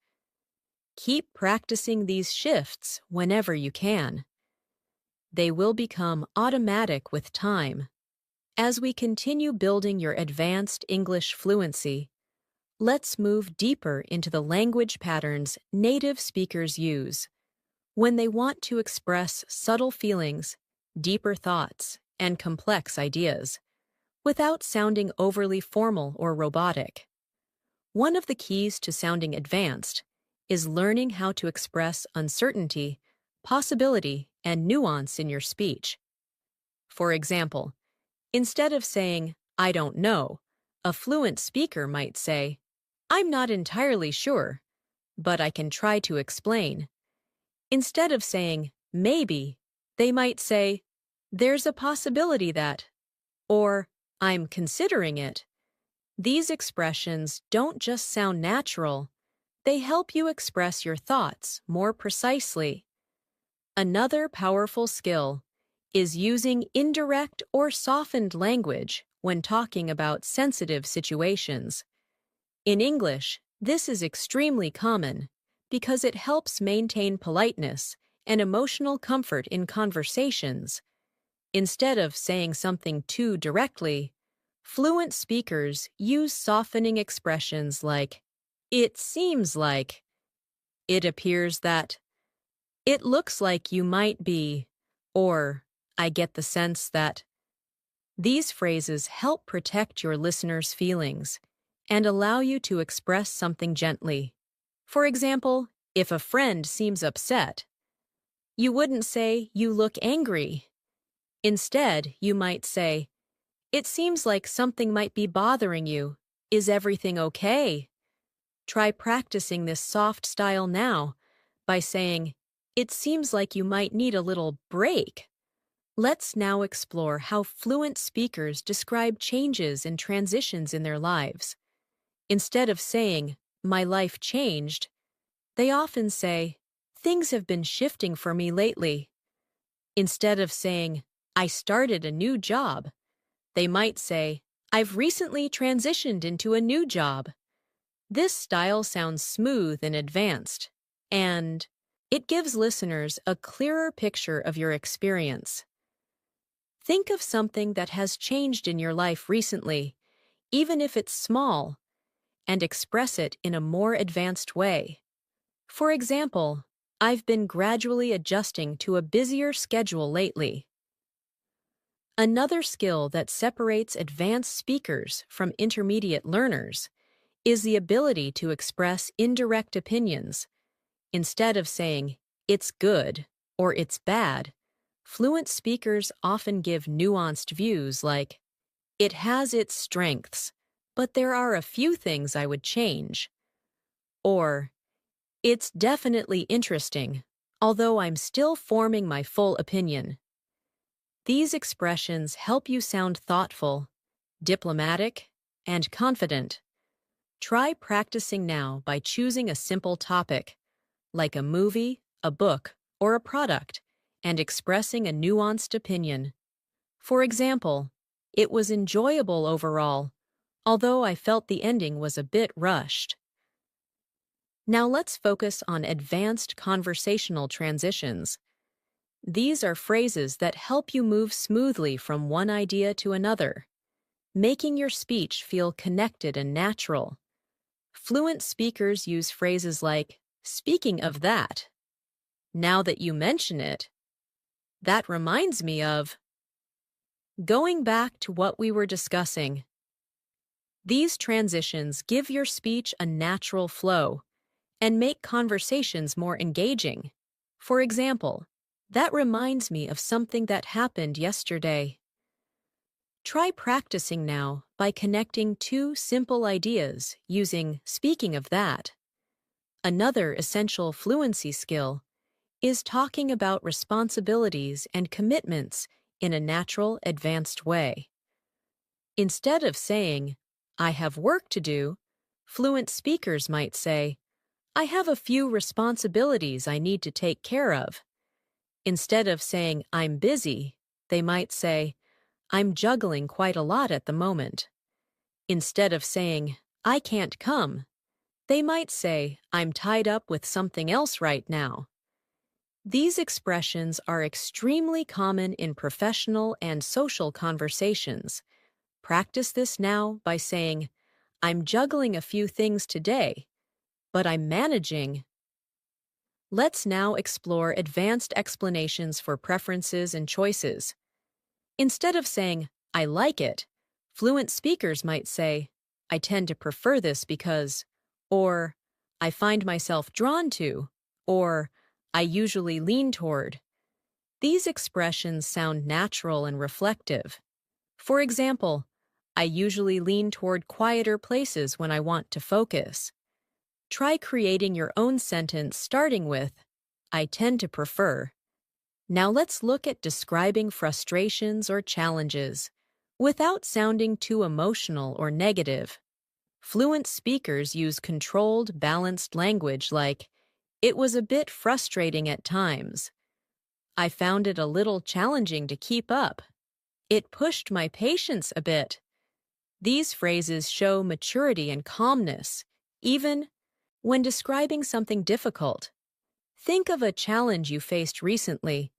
Speaker 2: Keep practicing these shifts whenever you can. They will become automatic with time. As we continue building your advanced English fluency, let's move deeper into the language patterns native speakers use when they want to express subtle feelings, deeper thoughts, and complex ideas, without sounding overly formal or robotic. One of the keys to sounding advanced is learning how to express uncertainty, possibility, and nuance in your speech. For example, instead of saying, I don't know, a fluent speaker might say, I'm not entirely sure, but I can try to explain. Instead of saying, maybe, they might say, there's a possibility that, or I'm considering it. These expressions don't just sound natural, they help you express your thoughts more precisely. Another powerful skill is using indirect or softened language when talking about sensitive situations. In English, this is extremely common because it helps maintain politeness and emotional comfort in conversations. Instead of saying something too directly, fluent speakers use softening expressions like, it seems like, it appears that, it looks like you might be, or I get the sense that. These phrases help protect your listeners' feelings and allow you to express something gently. For example, if a friend seems upset, you wouldn't say, you look angry. Instead, you might say, it seems like something might be bothering you. Is everything okay? Try practicing this soft style now by saying, it seems like you might need a little break. Let's now explore how fluent speakers describe changes and transitions in their lives. Instead of saying, my life changed, they often say, things have been shifting for me lately. Instead of saying, I started a new job, they might say, I've recently transitioned into a new job. This style sounds smooth and advanced, and It gives listeners a clearer picture of your experience. Think of something that has changed in your life recently, even if it's small, and express it in a more advanced way. For example, I've been gradually adjusting to a busier schedule lately. Another skill that separates advanced speakers from intermediate learners is the ability to express indirect opinions. Instead of saying, "It's good" or "It's bad," fluent speakers often give nuanced views like, "It has its strengths, but there are a few things I would change." Or, "It's definitely interesting, although I'm still forming my full opinion." These expressions help you sound thoughtful, diplomatic, and confident. Try practicing now by choosing a simple topic, like a movie, a book, or a product, and expressing a nuanced opinion. For example, "It was enjoyable overall, although I felt the ending was a bit rushed." Now let's focus on advanced conversational transitions. These are phrases that help you move smoothly from one idea to another, making your speech feel connected and natural. Fluent speakers use phrases like, "Speaking of that," "Now that you mention it," "That reminds me of," "Going back to what we were discussing." These transitions give your speech a natural flow and make conversations more engaging. For example, "That reminds me of something that happened yesterday." Try practicing now by connecting two simple ideas using "speaking of that." Another essential fluency skill is talking about responsibilities and commitments in a natural, advanced way. Instead of saying, "I have work to do," fluent speakers might say, "I have a few responsibilities I need to take care of." Instead of saying, "I'm busy," they might say, "I'm juggling quite a lot at the moment." Instead of saying, "I can't come," they might say, "I'm tied up with something else right now." These expressions are extremely common in professional and social conversations. Practice this now by saying, "I'm juggling a few things today, but I'm managing." Let's now explore advanced explanations for preferences and choices. Instead of saying, "I like it," fluent speakers might say, "I tend to prefer this because," or "I find myself drawn to," or "I usually lean toward." These expressions sound natural and reflective. For example, "I usually lean toward quieter places when I want to focus." Try creating your own sentence starting with, "I tend to prefer." Now let's look at describing frustrations or challenges without sounding too emotional or negative. Fluent speakers use controlled, balanced language like, "It was a bit frustrating at times." "I found it a little challenging to keep up." "It pushed my patience a bit." These phrases show maturity and calmness, even when describing something difficult. Think of a challenge you faced recently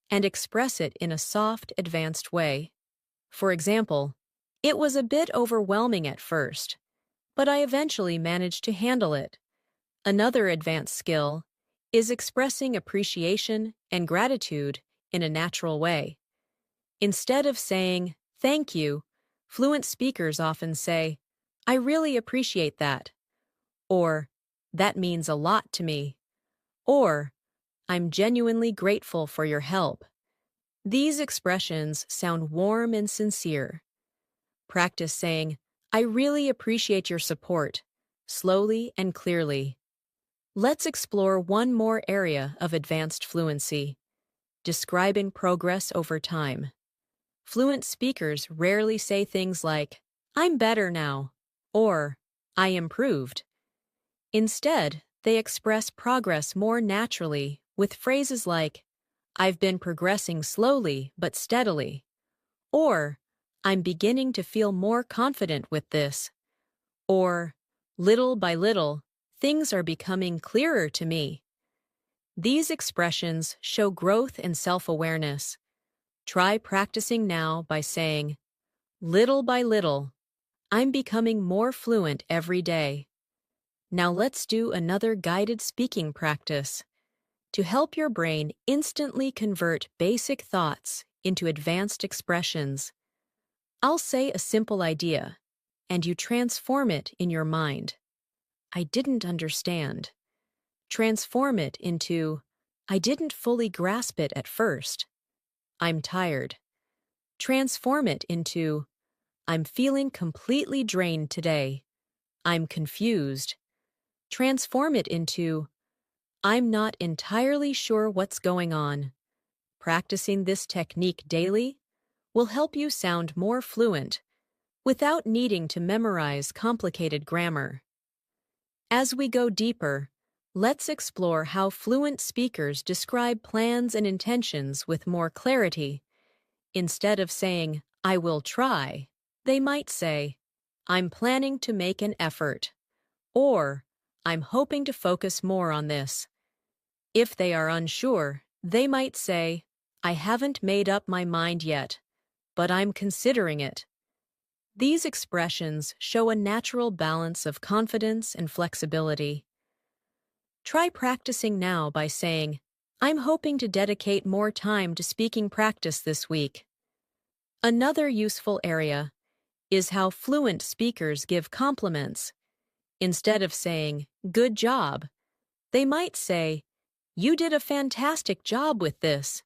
Speaker 2: and express it in a soft, advanced way. For example, "It was a bit overwhelming at first, but I eventually managed to handle it." Another advanced skill is expressing appreciation and gratitude in a natural way. Instead of saying, "Thank you," fluent speakers often say, "I really appreciate that," or "That means a lot to me," or "I'm genuinely grateful for your help." These expressions sound warm and sincere. Practice saying, "I really appreciate your support," slowly and clearly. Let's explore one more area of advanced fluency, describing progress over time. Fluent speakers rarely say things like, "I'm better now," or "I improved." Instead, they express progress more naturally with phrases like, "I've been progressing slowly but steadily," or "I'm beginning to feel more confident with this," or "Little by little, things are becoming clearer to me." These expressions show growth and self-awareness. Try practicing now by saying, little by little, I'm becoming more fluent every day. Now let's do another guided speaking practice to help your brain instantly convert basic thoughts into advanced expressions. I'll say a simple idea, and you transform it in your mind. I didn't understand. Transform it into, I didn't fully grasp it at first. I'm tired. Transform it into, I'm feeling completely drained today. I'm confused. Transform it into, I'm not entirely sure what's going on. Practicing this technique daily will help you sound more fluent without needing to memorize complicated grammar. As we go deeper, let's explore how fluent speakers describe plans and intentions with more clarity. Instead of saying, I will try, they might say, I'm planning to make an effort, or I'm hoping to focus more on this. If they are unsure, they might say, I haven't made up my mind yet, but I'm considering it. These expressions show a natural balance of confidence and flexibility. Try practicing now by saying, I'm hoping to dedicate more time to speaking practice this week. Another useful area is how fluent speakers give compliments. Instead of saying, good job, they might say, you did a fantastic job with this.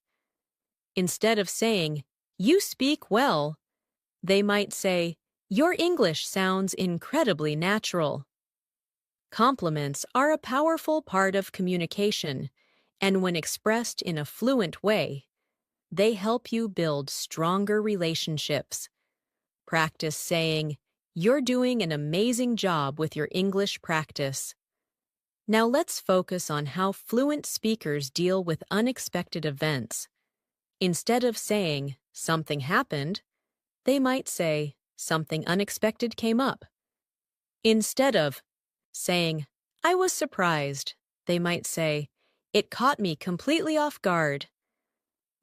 Speaker 2: Instead of saying, you speak well, they might say, your English sounds incredibly natural. Compliments are a powerful part of communication, and when expressed in a fluent way, they help you build stronger relationships. Practice saying, you're doing an amazing job with your English practice. Now let's focus on how fluent speakers deal with unexpected events. Instead of saying, something happened, they might say, something unexpected came up. Instead of saying, I was surprised, they might say, it caught me completely off guard.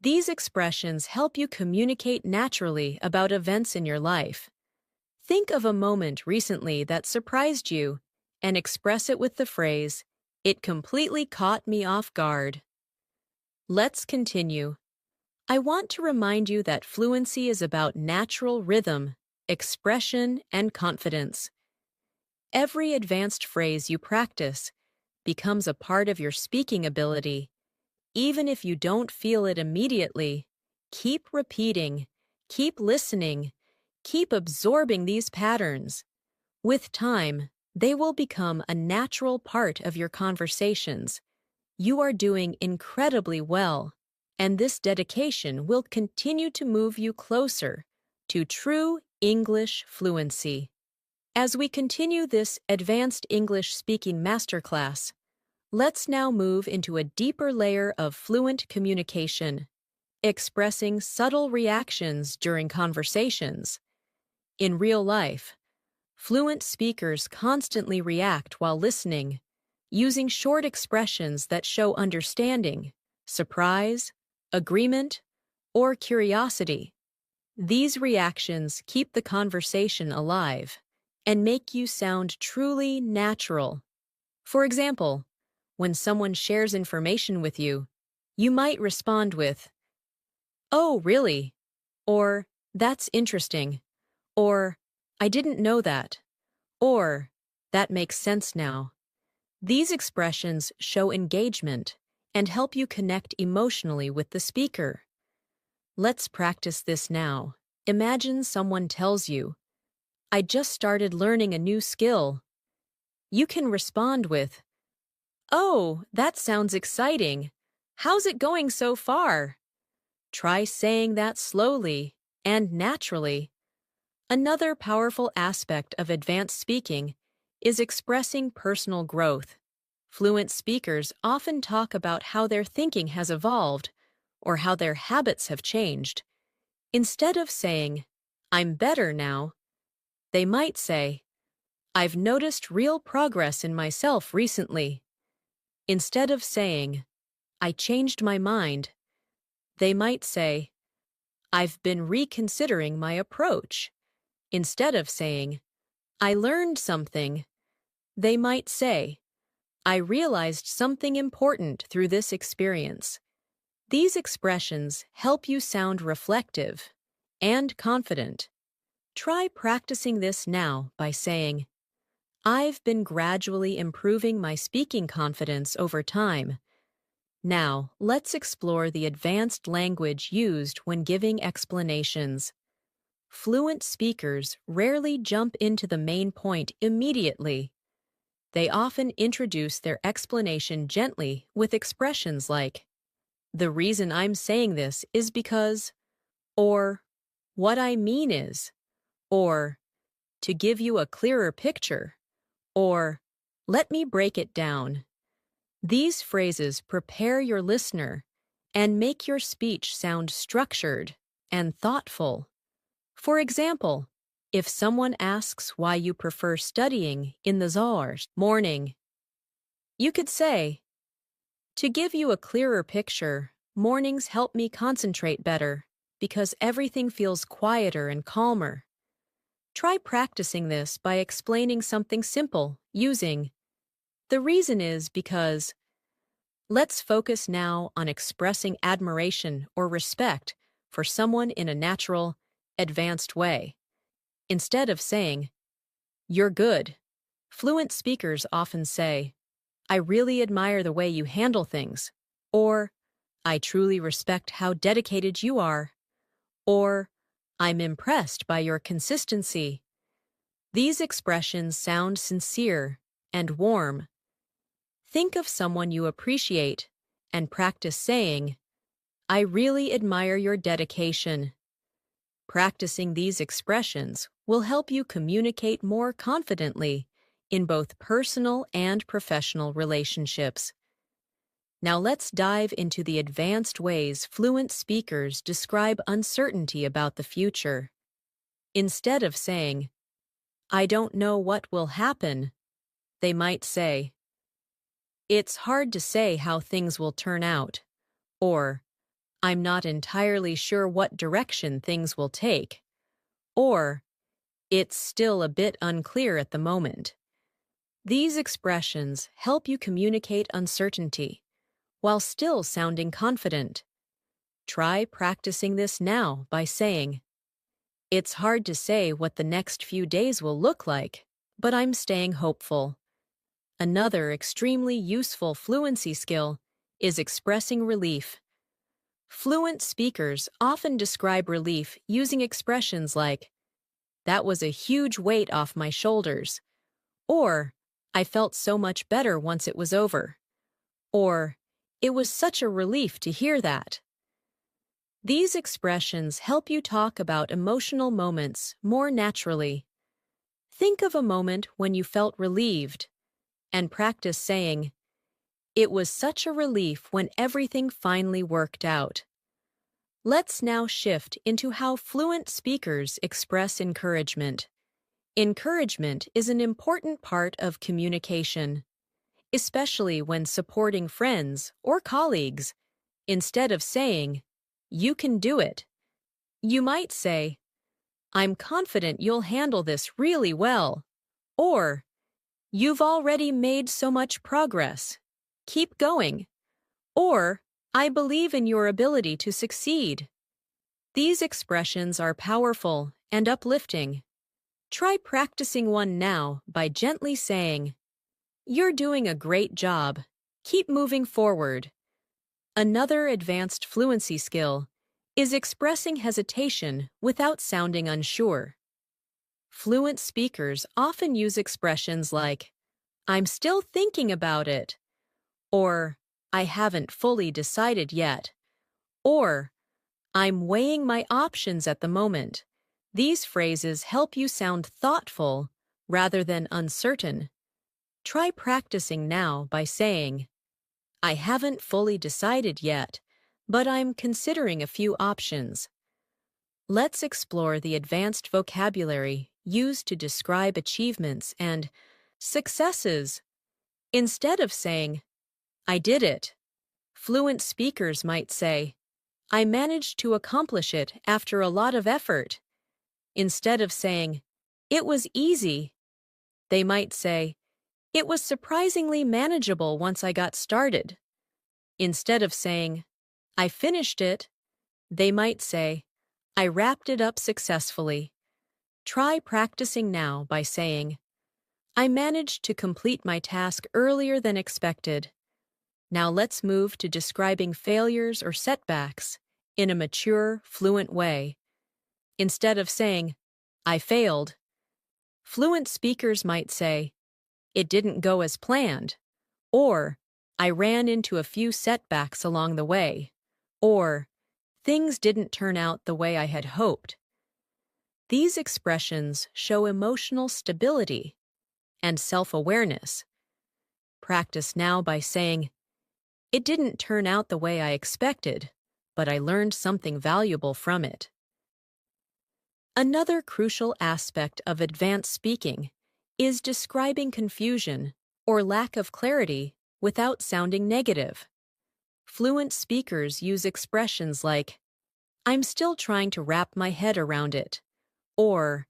Speaker 2: These expressions help you communicate naturally about events in your life. Think of a moment recently that surprised you and express it with the phrase, it completely caught me off guard. Let's continue. I want to remind you that fluency is about natural rhythm, expression, and confidence. Every advanced phrase you practice becomes a part of your speaking ability. Even if you don't feel it immediately, keep repeating, keep listening, keep absorbing these patterns. With time, they will become a natural part of your conversations. You are doing incredibly well, and this dedication will continue to move you closer to true English fluency. As we continue this advanced English speaking masterclass, let's now move into a deeper layer of fluent communication, expressing subtle reactions during conversations. In real life, fluent speakers constantly react while listening, using short expressions that show understanding, surprise, agreement, or curiosity. These reactions keep the conversation alive and make you sound truly natural. For example, when someone shares information with you, you might respond with, "Oh, really?" Or, "That's interesting." Or, "I didn't know that." Or, "That makes sense now." These expressions show engagement and help you connect emotionally with the speaker. Let's practice this now. Imagine someone tells you, I just started learning a new skill. You can respond with, "Oh, that sounds exciting. How's it going so far?" Try saying that slowly and naturally. Another powerful aspect of advanced speaking is expressing personal growth. Fluent speakers often talk about how their thinking has evolved or how their habits have changed. Instead of saying, "I'm better now," they might say, "I've noticed real progress in myself recently." Instead of saying, I changed my mind. They might say, I've been reconsidering my approach. Instead of saying, I learned something, they might say, I realized something important through this experience. These expressions help you sound reflective and confident. Try practicing this now by saying, I've been gradually improving my speaking confidence over time. Now, let's explore the advanced language used when giving explanations. Fluent speakers rarely jump into the main point immediately. They often introduce their explanation gently with expressions like, the reason I'm saying this is because, or what I mean is, or to give you a clearer picture, or let me break it down. These phrases prepare your listener and make your speech sound structured and thoughtful. For example, if someone asks why you prefer studying in the morning, you could say, to give you a clearer picture, mornings help me concentrate better because everything feels quieter and calmer. Try practicing this by explaining something simple using, the reason is because. Let's focus now on expressing admiration or respect for someone in a natural, advanced way. Instead of saying, you're good, fluent speakers often say, I really admire the way you handle things, or I truly respect how dedicated you are, or I'm impressed by your consistency. These expressions sound sincere and warm. Think of someone you appreciate and practice saying, I really admire your dedication. Practicing these expressions will help you communicate more confidently in both personal and professional relationships. Now let's dive into the advanced ways fluent speakers describe uncertainty about the future. Instead of saying, I don't know what will happen, they might say, it's hard to say how things will turn out, or I'm not entirely sure what direction things will take, or it's still a bit unclear at the moment. These expressions help you communicate uncertainty while still sounding confident. Try practicing this now by saying, it's hard to say what the next few days will look like, but I'm staying hopeful. Another extremely useful fluency skill is expressing relief. Fluent speakers often describe relief using expressions like, that was a huge weight off my shoulders, or I felt so much better once it was over, or it was such a relief to hear that. These expressions help you talk about emotional moments more naturally. Think of a moment when you felt relieved, and practice saying, it was such a relief when everything finally worked out. Let's now shift into how fluent speakers express encouragement. Encouragement is an important part of communication, especially when supporting friends or colleagues. Instead of saying, you can do it, you might say, I'm confident you'll handle this really well, or you've already made so much progress. Keep going. Or, I believe in your ability to succeed. These expressions are powerful and uplifting. Try practicing one now by gently saying, you're doing a great job. Keep moving forward. Another advanced fluency skill is expressing hesitation without sounding unsure. Fluent speakers often use expressions like, I'm still thinking about it, or I haven't fully decided yet, or I'm weighing my options at the moment. These phrases help you sound thoughtful rather than uncertain. Try practicing now by saying, I haven't fully decided yet, but I'm considering a few options. Let's explore the advanced vocabulary used to describe achievements and successes. Instead of saying, I did it, Fluent speakers might say, I managed to accomplish it after a lot of effort. Instead of saying, it was easy, they might say, it was surprisingly manageable once I got started. Instead of saying, I finished it, they might say, I wrapped it up successfully. Try practicing now by saying, I managed to complete my task earlier than expected. Now let's move to describing failures or setbacks in a mature, fluent way. Instead of saying, I failed, fluent speakers might say, it didn't go as planned, or I ran into a few setbacks along the way, or things didn't turn out the way I had hoped. These expressions show emotional stability and self-awareness. Practice now by saying, it didn't turn out the way I expected, but I learned something valuable from it. Another crucial aspect of advanced speaking is describing confusion or lack of clarity without sounding negative. Fluent speakers use expressions like, I'm still trying to wrap my head around it, or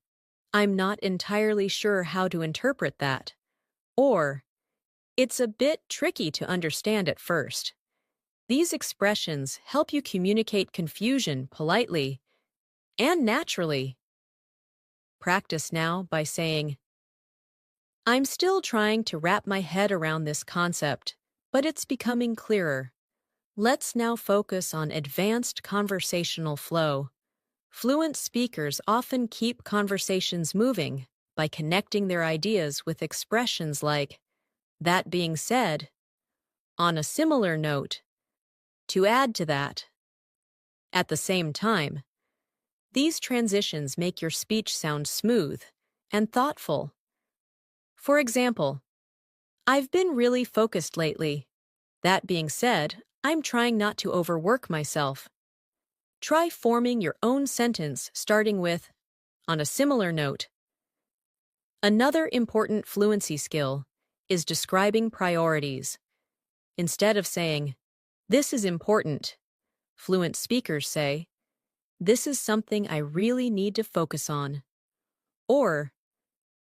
Speaker 2: I'm not entirely sure how to interpret that, or it's a bit tricky to understand at first. These expressions help you communicate confusion politely and naturally. Practice now by saying, I'm still trying to wrap my head around this concept, but it's becoming clearer. Let's now focus on advanced conversational flow. Fluent speakers often keep conversations moving by connecting their ideas with expressions like, that being said, on a similar note, to add to that. At the same time, these transitions make your speech sound smooth and thoughtful. For example, I've been really focused lately. That being said, I'm trying not to overwork myself. Try forming your own sentence starting with, on a similar note. Another important fluency skill is describing priorities. Instead of saying, this is important, fluent speakers say, this is something I really need to focus on. Or,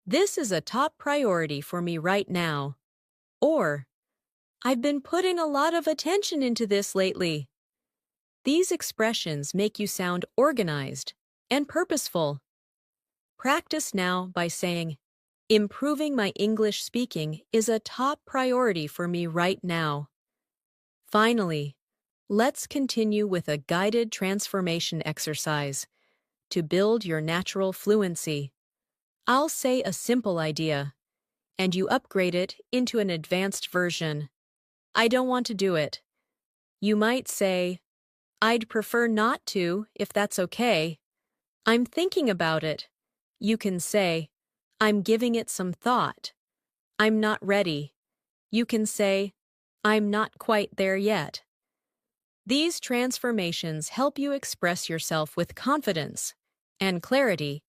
Speaker 2: this is a top priority for me right now. Or, I've been putting a lot of attention into this lately. These expressions make you sound organized and purposeful. Practice now by saying, improving my English speaking is a top priority for me right now. Finally, let's continue with a guided transformation exercise to build your natural fluency. I'll say a simple idea, and you upgrade it into an advanced version. I don't want to do it. You might say, I'd prefer not to, if that's okay. I'm thinking about it. You can say, I'm giving it some thought. I'm not ready. You can say, I'm not quite there yet. These transformations help you express yourself with confidence and clarity,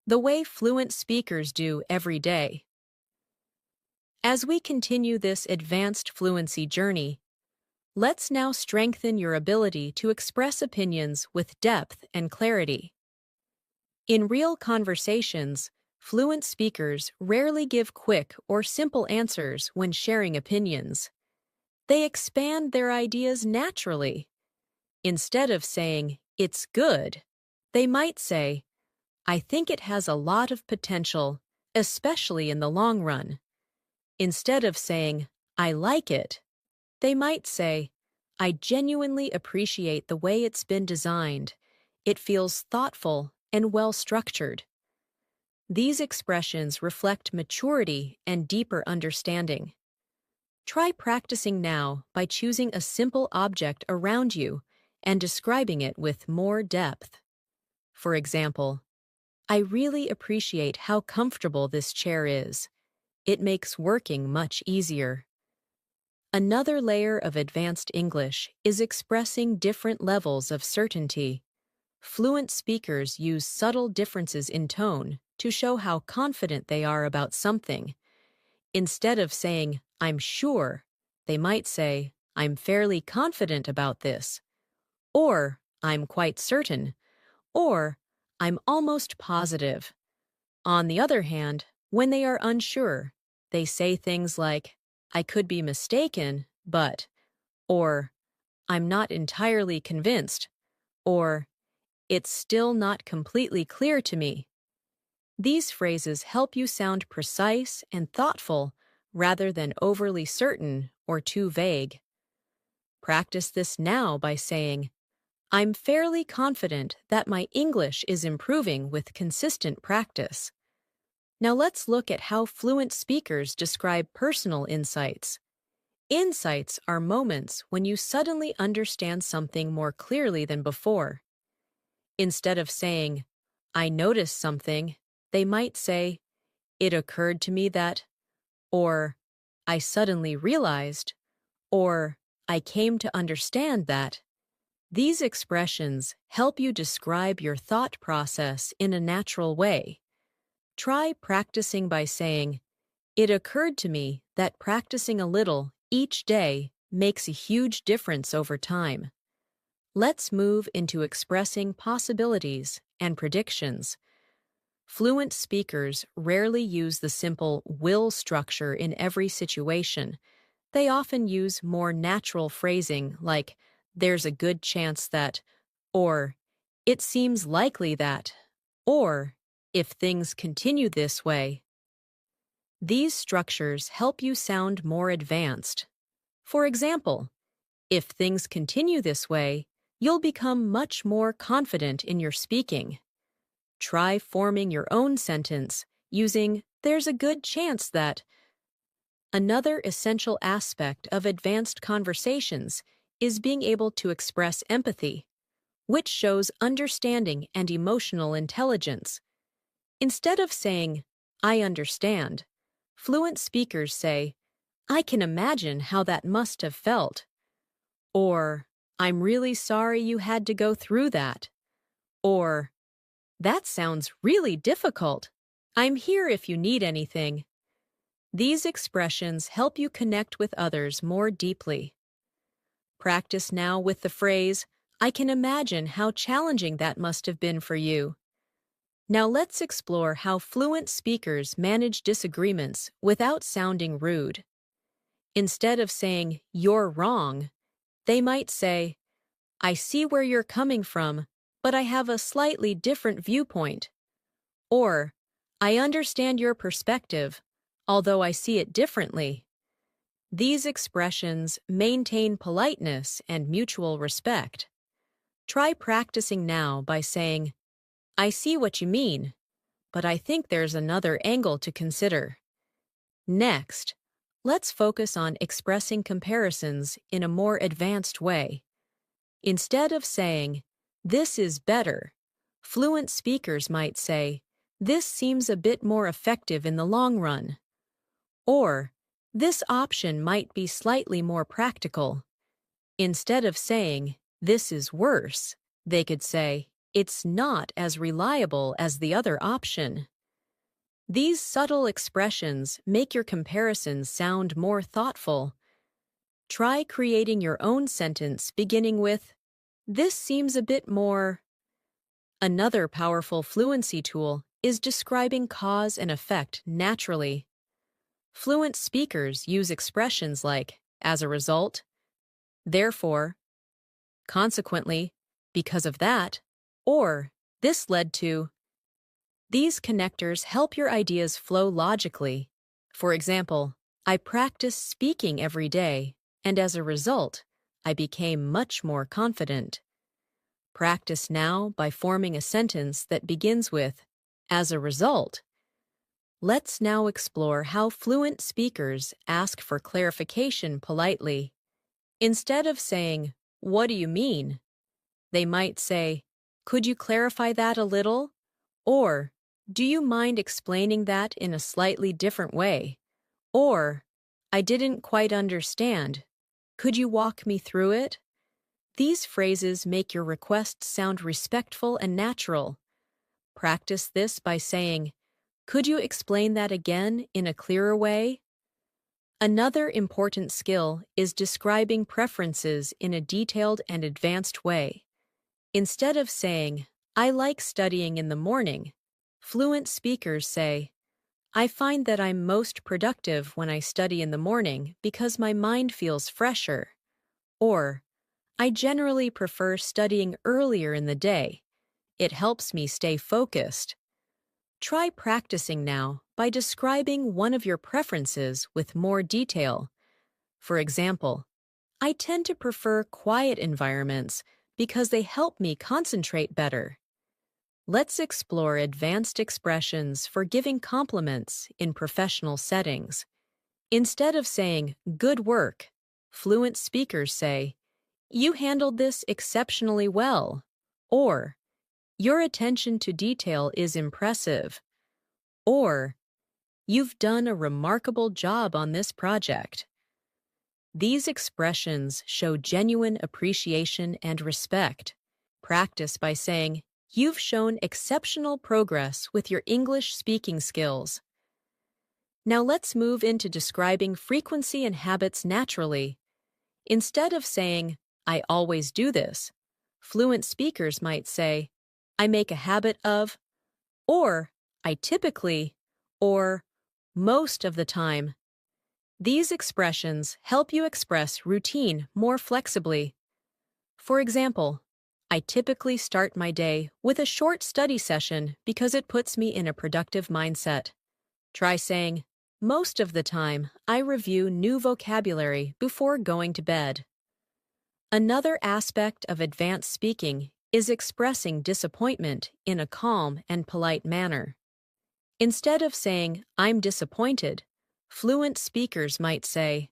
Speaker 2: the way fluent speakers do every day. As we continue this advanced fluency journey, let's now strengthen your ability to express opinions with depth and clarity. In real conversations, fluent speakers rarely give quick or simple answers when sharing opinions. They expand their ideas naturally. Instead of saying, it's good, they might say, I think it has a lot of potential, especially in the long run. Instead of saying, I like it, they might say, I genuinely appreciate the way it's been designed. It feels thoughtful and well-structured. These expressions reflect maturity and deeper understanding. Try practicing now by choosing a simple object around you and describing it with more depth. For example, I really appreciate how comfortable this chair is. It makes working much easier. Another layer of advanced English is expressing different levels of certainty. Fluent speakers use subtle differences in tone to show how confident they are about something. Instead of saying, I'm sure, they might say, I'm fairly confident about this, or I'm quite certain, or I'm almost positive. On the other hand, when they are unsure, they say things like, I could be mistaken, but, or I'm not entirely convinced, or it's still not completely clear to me. These phrases help you sound precise and thoughtful rather than overly certain or too vague. Practice this now by saying, I'm fairly confident that my English is improving with consistent practice. Now let's look at how fluent speakers describe personal insights. Insights are moments when you suddenly understand something more clearly than before. Instead of saying, I noticed something, they might say, it occurred to me that, or I suddenly realized, or I came to understand that. These expressions help you describe your thought process in a natural way. Try practicing by saying, it occurred to me that practicing a little each day makes a huge difference over time. Let's move into expressing possibilities and predictions. Fluent speakers rarely use the simple will structure in every situation. They often use more natural phrasing like, there's a good chance that, or it seems likely that, or if things continue this way. These structures help you sound more advanced. For example, if things continue this way, you'll become much more confident in your speaking. Try forming your own sentence using there's a good chance that. Another essential aspect of advanced conversations is being able to express empathy, which shows understanding and emotional intelligence. Instead of saying, I understand, fluent speakers say, I can imagine how that must have felt. Or, I'm really sorry you had to go through that. Or, that sounds really difficult. I'm here if you need anything. These expressions help you connect with others more deeply. Practice now with the phrase, I can imagine how challenging that must have been for you. Now let's explore how fluent speakers manage disagreements without sounding rude. Instead of saying, you're wrong, they might say, I see where you're coming from, but I have a slightly different viewpoint. Or, I understand your perspective, although I see it differently. These expressions maintain politeness and mutual respect. Try practicing now by saying, I see what you mean, but I think there's another angle to consider. Next, let's focus on expressing comparisons in a more advanced way. Instead of saying, this is better, fluent speakers might say, this seems a bit more effective in the long run. Or, this option might be slightly more practical. Instead of saying, this is worse, they could say, it's not as reliable as the other option. These subtle expressions make your comparisons sound more thoughtful. Try creating your own sentence beginning with, this seems a bit more. Another powerful fluency tool is describing cause and effect naturally. Fluent speakers use expressions like, as a result, therefore, consequently, because of that, or this led to. These connectors help your ideas flow logically. For example, I practiced speaking every day, and as a result, I became much more confident. Practice now by forming a sentence that begins with, as a result. Let's now explore how fluent speakers ask for clarification politely. Instead of saying, what do you mean? They might say, could you clarify that a little? Or, do you mind explaining that in a slightly different way? Or, I didn't quite understand. Could you walk me through it? These phrases make your requests sound respectful and natural. Practice this by saying, could you explain that again in a clearer way? Another important skill is describing preferences in a detailed and advanced way. Instead of saying, I like studying in the morning, fluent speakers say, I find that I'm most productive when I study in the morning because my mind feels fresher. Or, I generally prefer studying earlier in the day. It helps me stay focused. Try practicing now by describing one of your preferences with more detail. For example, I tend to prefer quiet environments because they help me concentrate better. Let's explore advanced expressions for giving compliments in professional settings. Instead of saying, good work, fluent speakers say, you handled this exceptionally well, or your attention to detail is impressive, or you've done a remarkable job on this project. These expressions show genuine appreciation and respect. Practice by saying, you've shown exceptional progress with your English speaking skills. Now let's move into describing frequency and habits naturally. Instead of saying, I always do this, fluent speakers might say, I make a habit of, or I typically, or most of the time. These expressions help you express routine more flexibly. For example, I typically start my day with a short study session because it puts me in a productive mindset. Try saying, most of the time, I review new vocabulary before going to bed. Another aspect of advanced speaking is expressing disappointment in a calm and polite manner. Instead of saying, I'm disappointed, fluent speakers might say,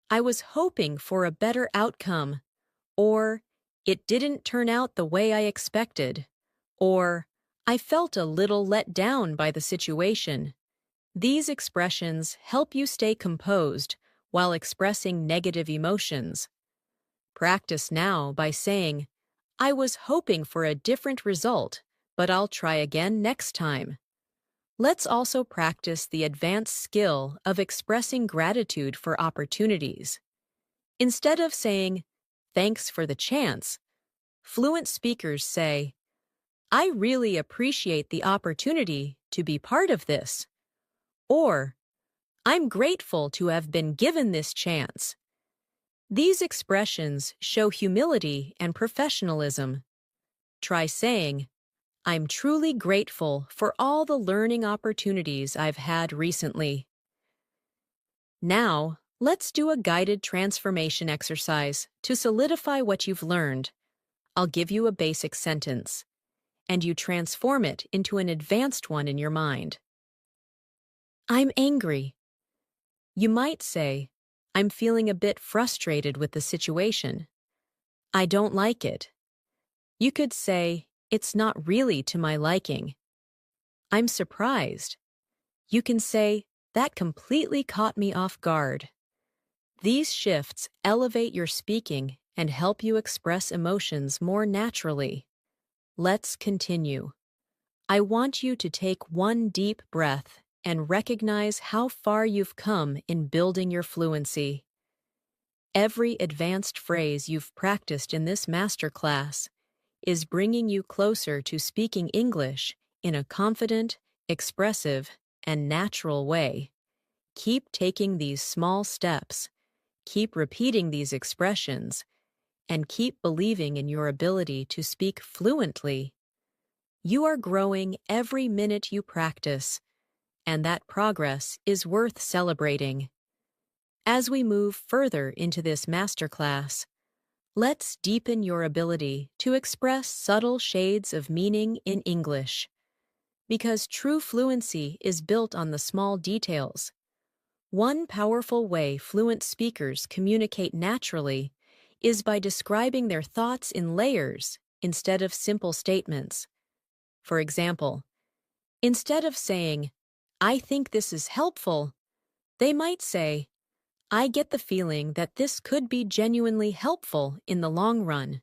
Speaker 2: I was hoping for a better outcome, or it didn't turn out the way I expected, or I felt a little let down by the situation. These expressions help you stay composed while expressing negative emotions. Practice now by saying, I was hoping for a different result, but I'll try again next time. Let's also practice the advanced skill of expressing gratitude for opportunities. Instead of saying, thanks for the chance, fluent speakers say, I really appreciate the opportunity to be part of this. Or, I'm grateful to have been given this chance. These expressions show humility and professionalism. Try saying, I'm truly grateful for all the learning opportunities I've had recently. Now, let's do a guided transformation exercise to solidify what you've learned. I'll give you a basic sentence, and you transform it into an advanced one in your mind. I'm angry. You might say, I'm feeling a bit frustrated with the situation. I don't like it. You could say, it's not really to my liking. I'm surprised. You can say, that completely caught me off guard. These shifts elevate your speaking and help you express emotions more naturally. Let's continue. I want you to take one deep breath and recognize how far you've come in building your fluency. Every advanced phrase you've practiced in this masterclass is bringing you closer to speaking English in a confident, expressive, and natural way. Keep taking these small steps, keep repeating these expressions, and keep believing in your ability to speak fluently. You are growing every minute you practice, and that progress is worth celebrating. As we move further into this masterclass, let's deepen your ability to express subtle shades of meaning in English. Because true fluency is built on the small details. One powerful way fluent speakers communicate naturally is by describing their thoughts in layers instead of simple statements. For example, instead of saying, I think this is helpful, they might say, I get the feeling that this could be genuinely helpful in the long run.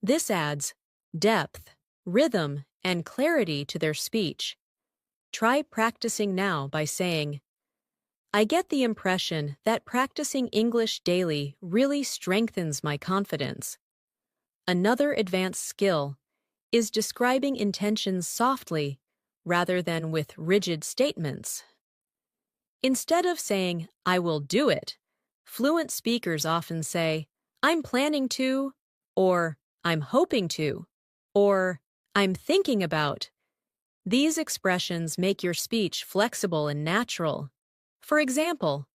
Speaker 2: This adds depth, rhythm, and clarity to their speech. Try practicing now by saying, I get the impression that practicing English daily really strengthens my confidence. Another advanced skill is describing intentions softly rather than with rigid statements. Instead of saying, I will do it, fluent speakers often say, I'm planning to, or I'm hoping to, or I'm thinking about. These expressions make your speech flexible and natural. For example,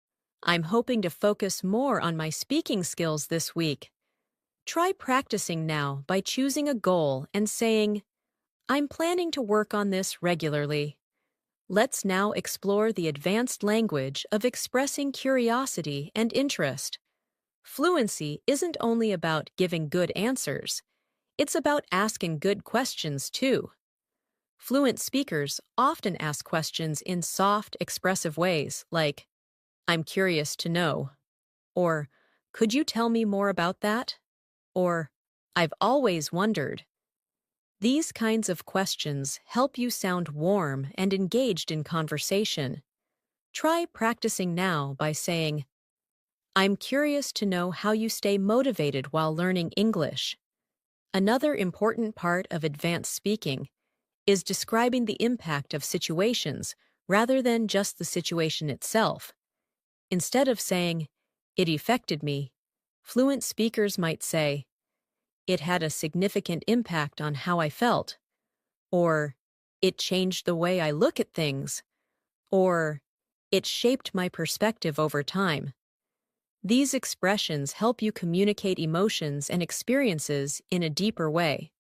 Speaker 2: I'm hoping to focus more on my speaking skills this week. Try practicing now by choosing a goal and saying, I'm planning to work on this regularly. Let's now explore the advanced language of expressing curiosity and interest. Fluency isn't only about giving good answers, it's about asking good questions too. Fluent speakers often ask questions in soft, expressive ways like, I'm curious to know, or could you tell me more about that? Or, I've always wondered. These kinds of questions help you sound warm and engaged in conversation. Try practicing now by saying, I'm curious to know how you stay motivated while learning English. Another important part of advanced speaking is describing the impact of situations rather than just the situation itself. Instead of saying, it affected me, fluent speakers might say, it had a significant impact on how I felt, or it changed the way I look at things, or it shaped my perspective over time. These expressions help you communicate emotions and experiences in a deeper way.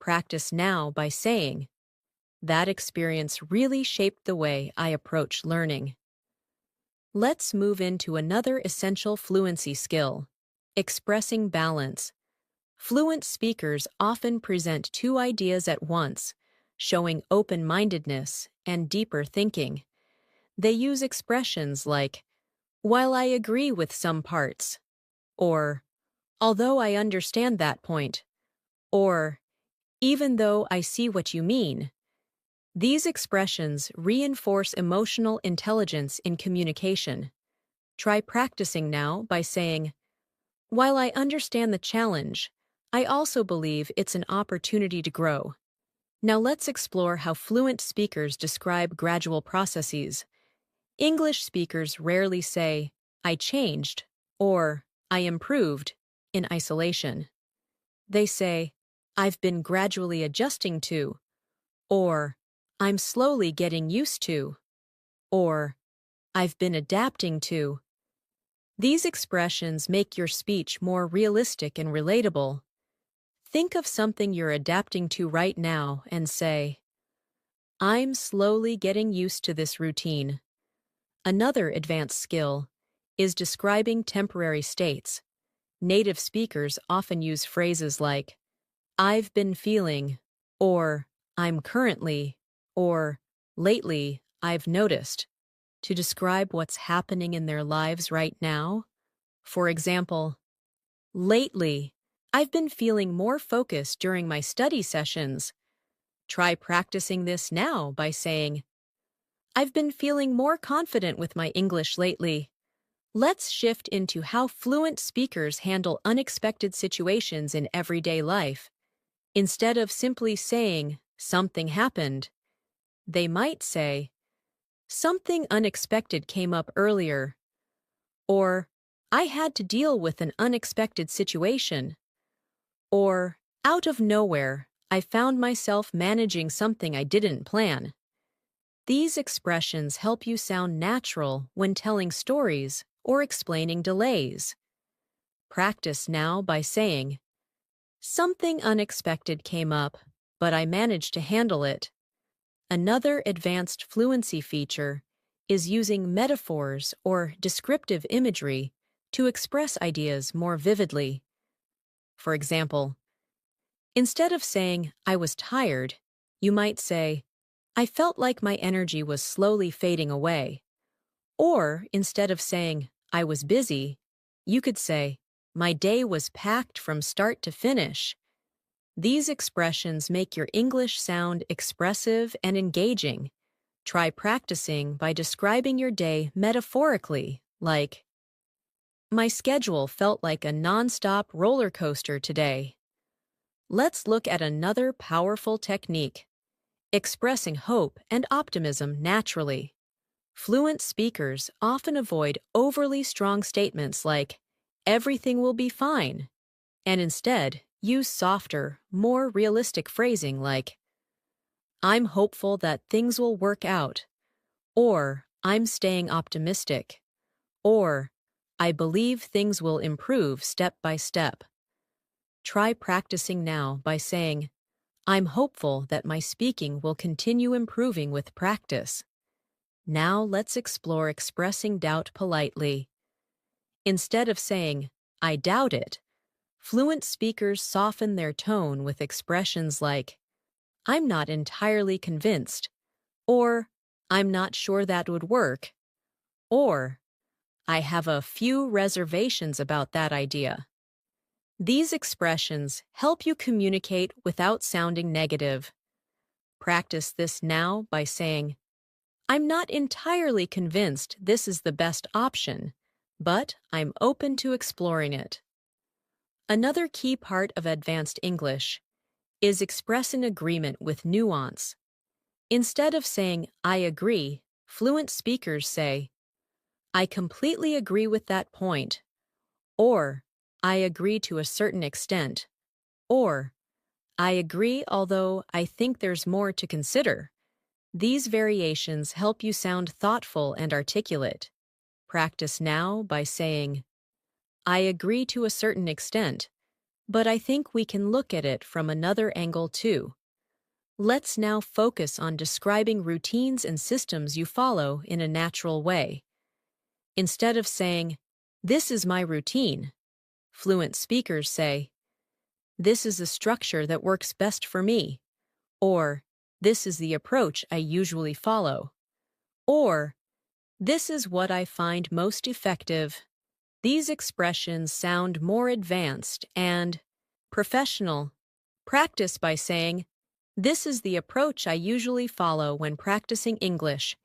Speaker 2: Practice now by saying, that experience really shaped the way I approach learning. Let's move into another essential fluency skill, expressing balance. Fluent speakers often present two ideas at once, showing open-mindedness and deeper thinking. They use expressions like, while I agree with some parts, or although I understand that point, or even though I see what you mean. These expressions reinforce emotional intelligence in communication. Try practicing now by saying, while I understand the challenge, I also believe it's an opportunity to grow. Now let's explore how fluent speakers describe gradual processes. English speakers rarely say, I changed, or I improved, in isolation. They say, I've been gradually adjusting to, or I'm slowly getting used to, or I've been adapting to. These expressions make your speech more realistic and relatable. Think of something you're adapting to right now and say, I'm slowly getting used to this routine. Another advanced skill is describing temporary states. Native speakers often use phrases like, I've been feeling, or I'm currently, or lately, I've noticed, to describe what's happening in their lives right now. For example, lately, I've been feeling more focused during my study sessions. Try practicing this now by saying, I've been feeling more confident with my English lately. Let's shift into how fluent speakers handle unexpected situations in everyday life. Instead of simply saying, something happened, they might say, something unexpected came up earlier, or I had to deal with an unexpected situation, or out of nowhere, I found myself managing something I didn't plan. These expressions help you sound natural when telling stories or explaining delays. Practice now by saying, something unexpected came up, but I managed to handle it. Another advanced fluency feature is using metaphors or descriptive imagery to express ideas more vividly. For example, instead of saying, I was tired, you might say, I felt like my energy was slowly fading away. Or instead of saying, I was busy, you could say, my day was packed from start to finish. These expressions make your English sound expressive and engaging. Try practicing by describing your day metaphorically, like, my schedule felt like a nonstop roller coaster today. Let's look at another powerful technique: expressing hope and optimism naturally. Fluent speakers often avoid overly strong statements like, everything will be fine, and instead use softer, more realistic phrasing like, I'm hopeful that things will work out, or I'm staying optimistic, or I believe things will improve step by step. Try practicing now by saying, I'm hopeful that my speaking will continue improving with practice. Now let's explore expressing doubt politely. Instead of saying, I doubt it, fluent speakers soften their tone with expressions like, I'm not entirely convinced, or I'm not sure that would work, or I have a few reservations about that idea. These expressions help you communicate without sounding negative. Practice this now by saying, I'm not entirely convinced this is the best option, but I'm open to exploring it. Another key part of advanced English is expressing agreement with nuance. Instead of saying, I agree, fluent speakers say, I completely agree with that point, or I agree to a certain extent, or I agree although I think there's more to consider. These variations help you sound thoughtful and articulate. Practice now by saying, I agree to a certain extent, but I think we can look at it from another angle too. Let's now focus on describing routines and systems you follow in a natural way. Instead of saying, this is my routine, fluent speakers say, this is a structure that works best for me, or this is the approach I usually follow, or this is what I find most effective. These expressions sound more advanced and professional. Practice by saying, this is the approach I usually follow when practicing English.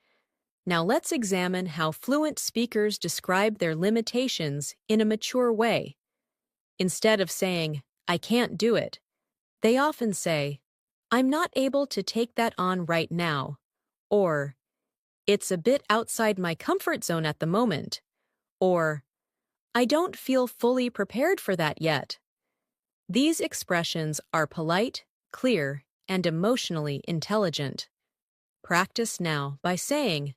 Speaker 2: Now let's examine how fluent speakers describe their limitations in a mature way. Instead of saying, I can't do it, they often say, I'm not able to take that on right now, or it's a bit outside my comfort zone at the moment, or I don't feel fully prepared for that yet. These expressions are polite, clear, and emotionally intelligent. Practice now by saying,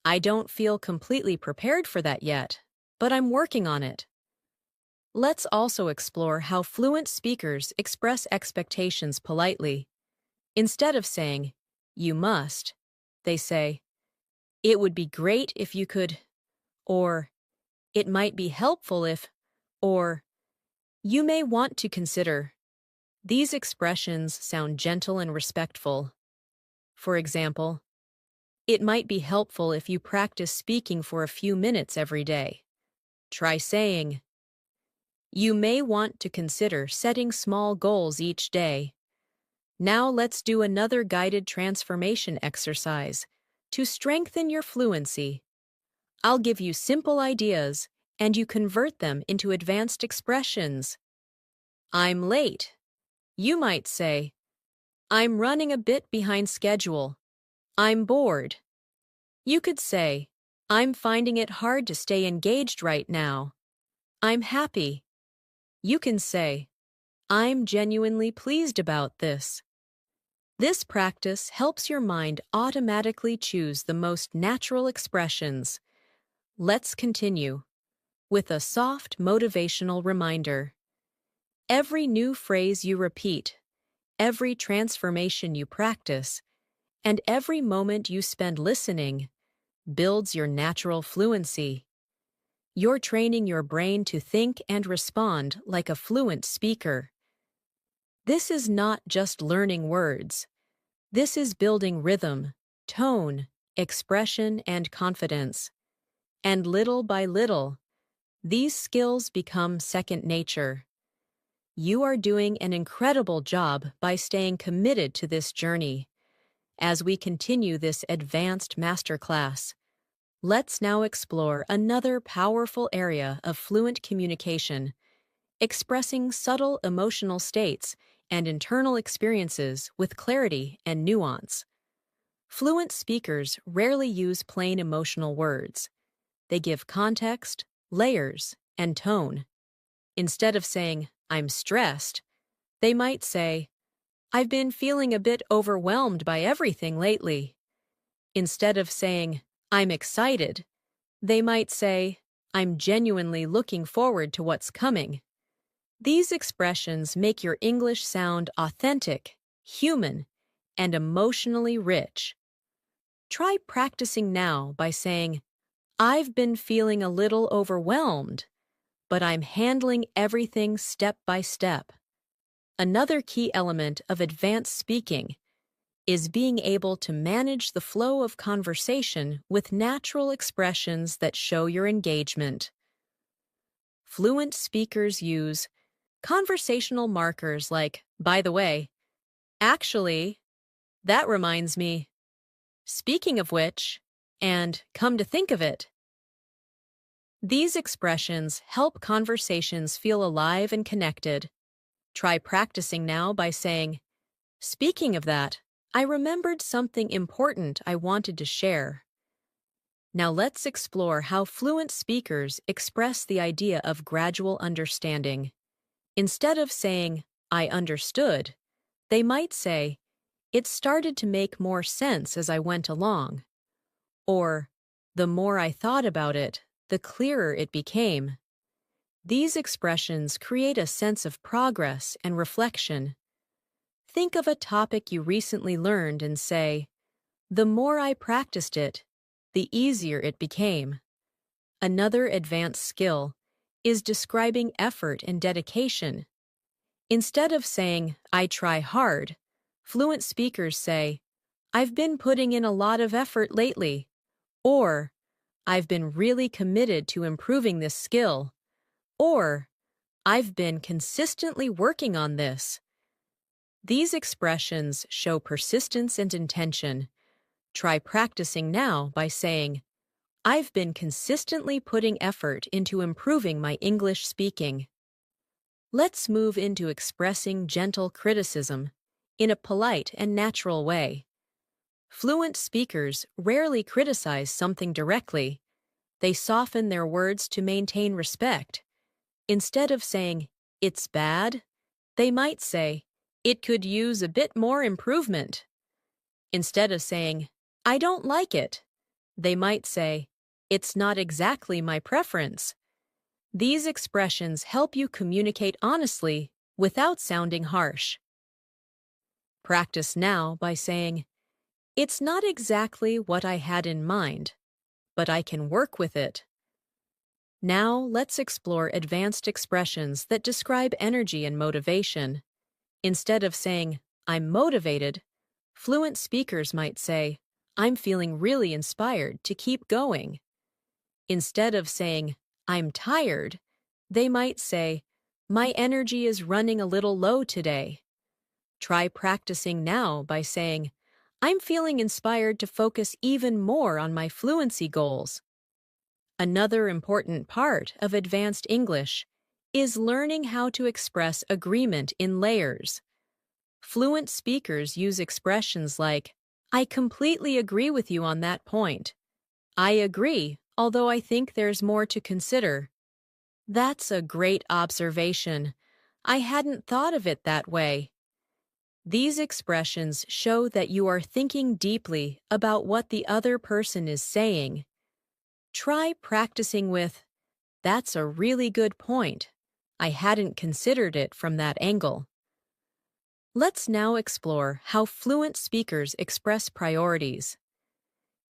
Speaker 2: I don't feel completely prepared for that yet, but I'm working on it. Let's also explore how fluent speakers express expectations politely. Instead of saying, you must, they say, it would be great if you could, or it might be helpful if, or you may want to consider. These expressions sound gentle and respectful. For example, it might be helpful if you practice speaking for a few minutes every day. Try saying, you may want to consider setting small goals each day. Now let's do another guided transformation exercise to strengthen your fluency. I'll give you simple ideas, and you convert them into advanced expressions. I'm late. You might say, I'm running a bit behind schedule. I'm bored. You could say, I'm finding it hard to stay engaged right now. I'm happy. You can say, I'm genuinely pleased about this. This practice helps your mind automatically choose the most natural expressions. Let's continue with a soft motivational reminder. Every new phrase you repeat, every transformation you practice, and every moment you spend listening builds your natural fluency. You're training your brain to think and respond like a fluent speaker. This is not just learning words. This is building rhythm, tone, expression, and confidence. And little by little, these skills become second nature. You are doing an incredible job by staying committed to this journey. As we continue this advanced masterclass, let's now explore another powerful area of fluent communication, expressing subtle emotional states and internal experiences with clarity and nuance. Fluent speakers rarely use plain emotional words. They give context, layers, and tone. Instead of saying, "I'm stressed," they might say, "I've been feeling a bit overwhelmed by everything lately." Instead of saying, "I'm excited," they might say, "I'm genuinely looking forward to what's coming." These expressions make your English sound authentic, human, and emotionally rich. Try practicing now by saying, "I've been feeling a little overwhelmed, but I'm handling everything step by step." Another key element of advanced speaking is being able to manage the flow of conversation with natural expressions that show your engagement. Fluent speakers use conversational markers like, "By the way," "Actually," "That reminds me," "Speaking of which," and "Come to think of it." These expressions help conversations feel alive and connected. Try practicing now by saying, "Speaking of that, I remembered something important I wanted to share." Now let's explore how fluent speakers express the idea of gradual understanding. Instead of saying, "I understood," they might say, "It started to make more sense as I went along," or "The more I thought about it, the clearer it became." These expressions create a sense of progress and reflection. Think of a topic you recently learned and say, "The more I practiced it, the easier it became." Another advanced skill is describing effort and dedication. Instead of saying, "I try hard," fluent speakers say, "I've been putting in a lot of effort lately," or "I've been really committed to improving this skill," or "I've been consistently working on this." These expressions show persistence and intention. Try practicing now by saying, "I've been consistently putting effort into improving my English speaking." Let's move into expressing gentle criticism in a polite and natural way. Fluent speakers rarely criticize something directly. They soften their words to maintain respect. Instead of saying, "It's bad," they might say, "It could use a bit more improvement." Instead of saying, "I don't like it," they might say, "It's not exactly my preference." These expressions help you communicate honestly without sounding harsh. Practice now by saying, "It's not exactly what I had in mind, but I can work with it." Now let's explore advanced expressions that describe energy and motivation. Instead of saying, "I'm motivated," fluent speakers might say, "I'm feeling really inspired to keep going." Instead of saying, "I'm tired," they might say, "My energy is running a little low today." Try practicing now by saying, "I'm feeling inspired to focus even more on my fluency goals." Another important part of advanced English is learning how to express agreement in layers. Fluent speakers use expressions like, "I completely agree with you on that point," "I agree, although I think there's more to consider." "That's a great observation. I hadn't thought of it that way." These expressions show that you are thinking deeply about what the other person is saying. Try practicing with, "That's a really good point. I hadn't considered it from that angle." Let's now explore how fluent speakers express priorities.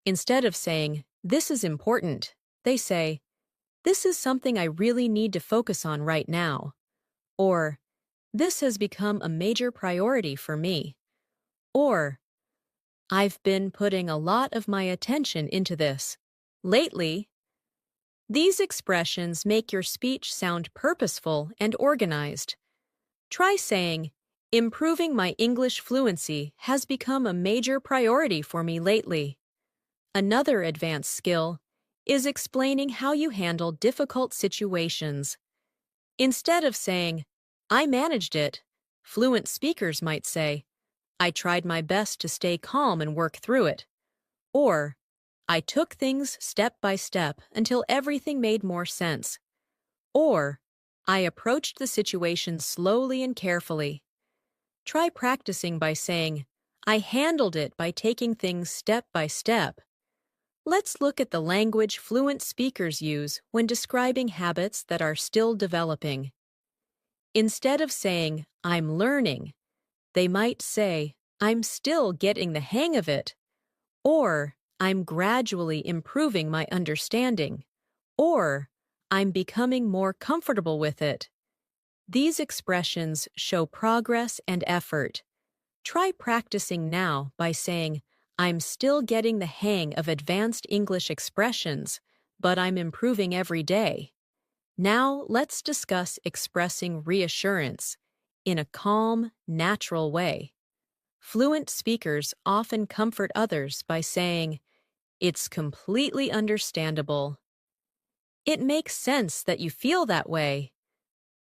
Speaker 2: Instead of saying, "This is important," they say, "This is something I really need to focus on right now," or "This has become a major priority for me," or "I've been putting a lot of my attention into this lately." These expressions make your speech sound purposeful and organized. Try saying, Improving my English fluency has become a major priority for me lately. Another advanced skill is explaining how you handle difficult situations. Instead of saying, I managed it, fluent speakers might say, I tried my best to stay calm and work through it. Or, I took things step by step until everything made more sense. Or, I approached the situation slowly and carefully. Try practicing by saying, I handled it by taking things step by step. Let's look at the language fluent speakers use when describing habits that are still developing. Instead of saying, I'm learning, they might say, I'm still getting the hang of it, or I'm gradually improving my understanding, or I'm becoming more comfortable with it. These expressions show progress and effort. Try practicing now by saying, I'm still getting the hang of advanced English expressions, but I'm improving every day. Now let's discuss expressing reassurance in a calm, natural way. Fluent speakers often comfort others by saying, it's completely understandable. It makes sense that you feel that way.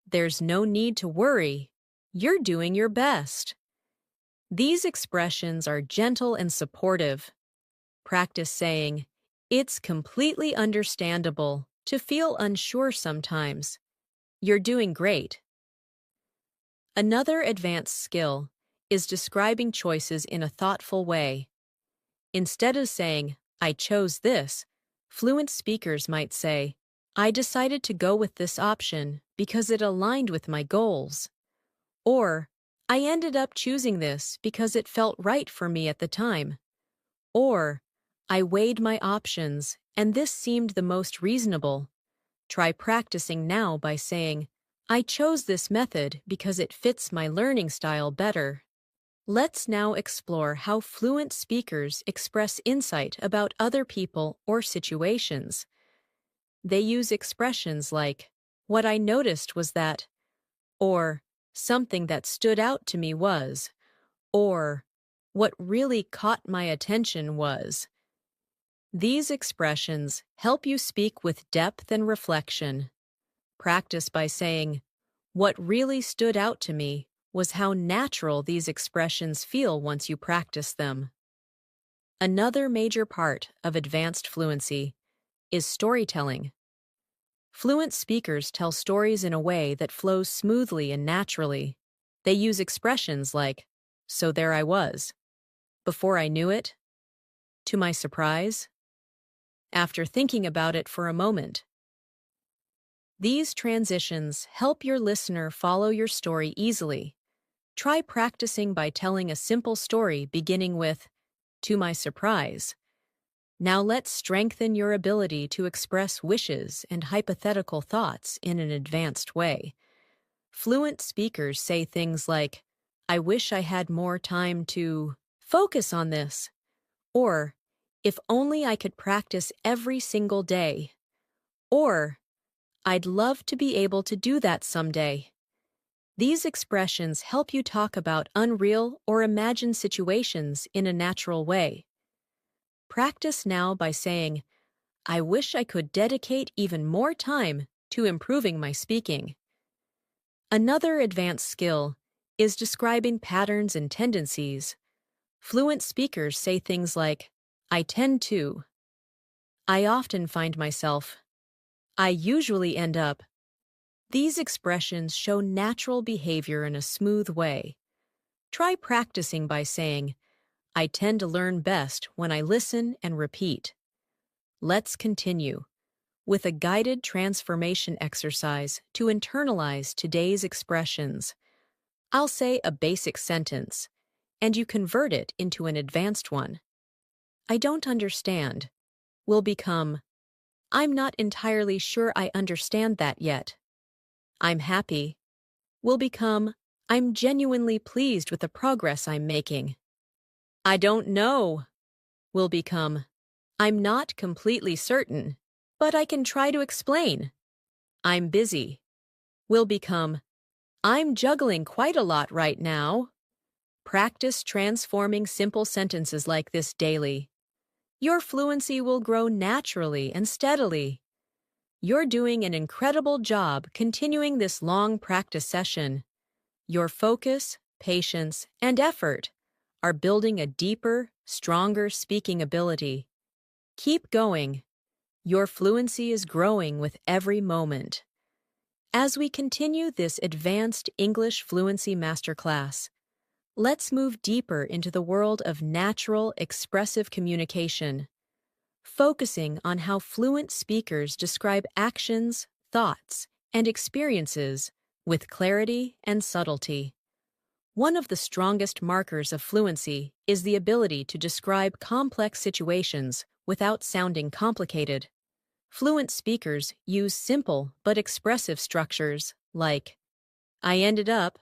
Speaker 2: There's no need to worry. You're doing your best. These expressions are gentle and supportive. Practice saying, it's completely understandable to feel unsure sometimes. You're doing great. Another advanced skill is describing choices in a thoughtful way. Instead of saying, I chose this, fluent speakers might say, I decided to go with this option because it aligned with my goals. Or, I ended up choosing this because it felt right for me at the time. Or, I weighed my options and this seemed the most reasonable. Try practicing now by saying, I chose this method because it fits my learning style better. Let's now explore how fluent speakers express insight about other people or situations. They use expressions like, what I noticed was that, or something that stood out to me was, or what really caught my attention was. These expressions help you speak with depth and reflection. Practice by saying, what really stood out to me was how natural these expressions feel once you practice them. Another major part of advanced fluency is storytelling. Fluent speakers tell stories in a way that flows smoothly and naturally. They use expressions like, so there I was, before I knew it, to my surprise, after thinking about it for a moment. These transitions help your listener follow your story easily. Try practicing by telling a simple story beginning with, to my surprise. Now let's strengthen your ability to express wishes and hypothetical thoughts in an advanced way. Fluent speakers say things like, I wish I had more time to focus on this, or if only I could practice every single day, or I'd love to be able to do that someday. These expressions help you talk about unreal or imagined situations in a natural way. Practice now by saying, I wish I could dedicate even more time to improving my speaking. Another advanced skill is describing patterns and tendencies. Fluent speakers say things like, I tend to. I often find myself. I usually end up. These expressions show natural behavior in a smooth way. Try practicing by saying, I tend to learn best when I listen and repeat. Let's continue with a guided transformation exercise to internalize today's expressions. I'll say a basic sentence, and you convert it into an advanced one. I don't understand will become, I'm not entirely sure I understand that yet. I'm happy will become, I'm genuinely pleased with the progress I'm making. I don't know will become, I'm not completely certain, but I can try to explain. I'm busy will become, I'm juggling quite a lot right now. Practice transforming simple sentences like this daily. Your fluency will grow naturally and steadily. You're doing an incredible job continuing this long practice session. Your focus, patience, and effort are building a deeper, stronger speaking ability. Keep going. Your fluency is growing with every moment. As we continue this advanced English fluency masterclass, let's move deeper into the world of natural, expressive communication, focusing on how fluent speakers describe actions, thoughts, and experiences with clarity and subtlety. One of the strongest markers of fluency is the ability to describe complex situations without sounding complicated. Fluent speakers use simple but expressive structures like, I ended up,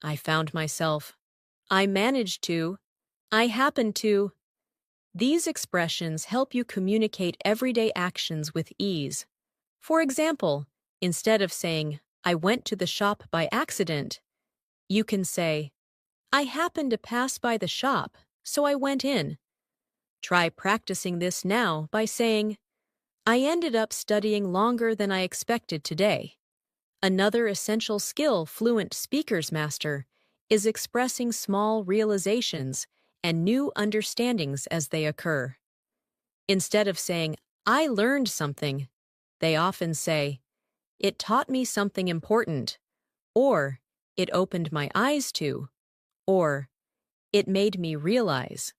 Speaker 2: I found myself, I managed to, I happened to. These expressions help you communicate everyday actions with ease. For example, instead of saying, I went to the shop by accident, you can say, I happened to pass by the shop, so I went in. Try practicing this now by saying, I ended up studying longer than I expected today. Another essential skill fluent speakers master is expressing small realizations and new understandings as they occur. Instead of saying, I learned something, they often say, it taught me something important, or it opened my eyes to, or it made me realize.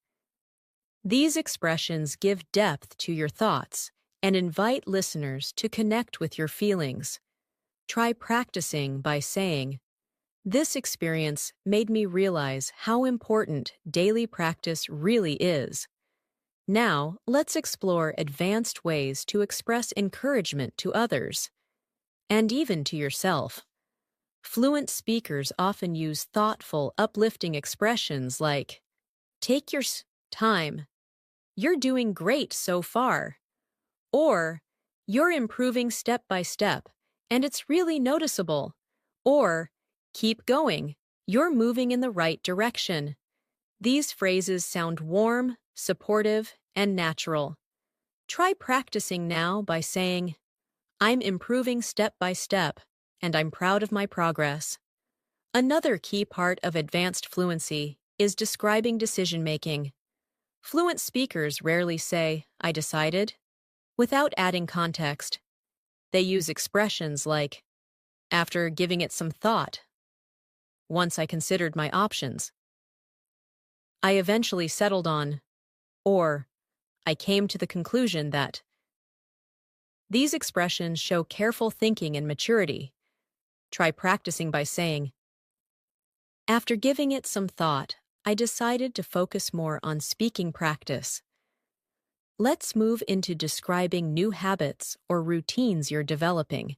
Speaker 2: These expressions give depth to your thoughts and invite listeners to connect with your feelings. Try practicing by saying, this experience made me realize how important daily practice really is. Now, let's explore advanced ways to express encouragement to others, and even to yourself. Fluent speakers often use thoughtful, uplifting expressions like, take your time, you're doing great so far, or you're improving step by step, and it's really noticeable, or keep going, you're moving in the right direction. These phrases sound warm, supportive, and natural. Try practicing now by saying, I'm improving step by step, and I'm proud of my progress. Another key part of advanced fluency is describing decision-making. Fluent speakers rarely say, I decided, without adding context. They use expressions like, after giving it some thought, once I considered my options, I eventually settled on, or I came to the conclusion that. These expressions show careful thinking and maturity. Try practicing by saying, after giving it some thought, I decided to focus more on speaking practice. Let's move into describing new habits or routines you're developing.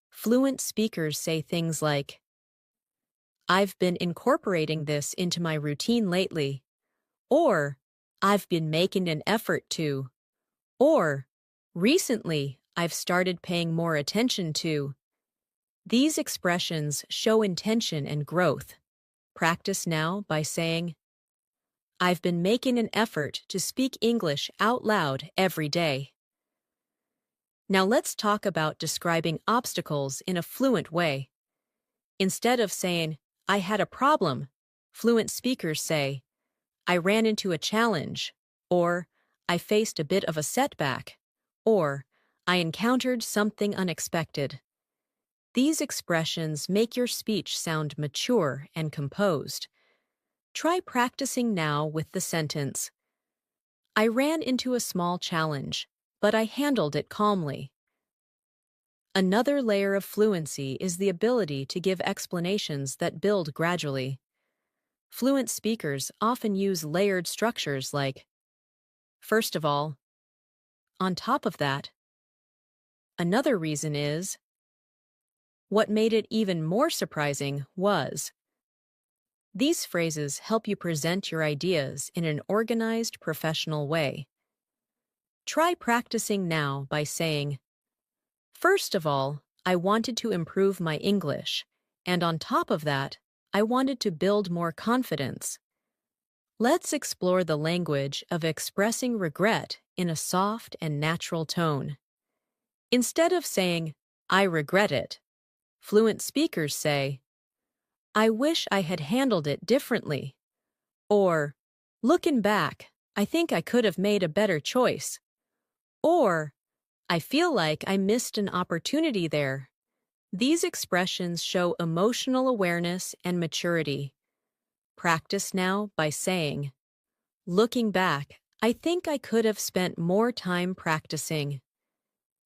Speaker 2: Fluent speakers say things like, I've been incorporating this into my routine lately, or I've been making an effort to, or recently I've started paying more attention to. These expressions show intention and growth. Practice now by saying, I've been making an effort to speak English out loud every day. Now let's talk about describing obstacles in a fluent way. Instead of saying, I had a problem, fluent speakers say, I ran into a challenge, or I faced a bit of a setback, or I encountered something unexpected. These expressions make your speech sound mature and composed. Try practicing now with the sentence, I ran into a small challenge, but I handled it calmly. Another layer of fluency is the ability to give explanations that build gradually. Fluent speakers often use layered structures like, first of all, on top of that. Another reason is, what made it even more surprising was. These phrases help you present your ideas in an organized, professional way. Try practicing now by saying, first of all, I wanted to improve my English, And on top of that, I wanted to build more confidence. Let's explore the language of expressing regret in a soft and natural tone. Instead of saying, I regret it, fluent speakers say, I wish I had handled it differently. Or, looking back, I think I could have made a better choice. Or, I feel like I missed an opportunity there. These expressions show emotional awareness and maturity. Practice now by saying, looking back, I think I could have spent more time practicing.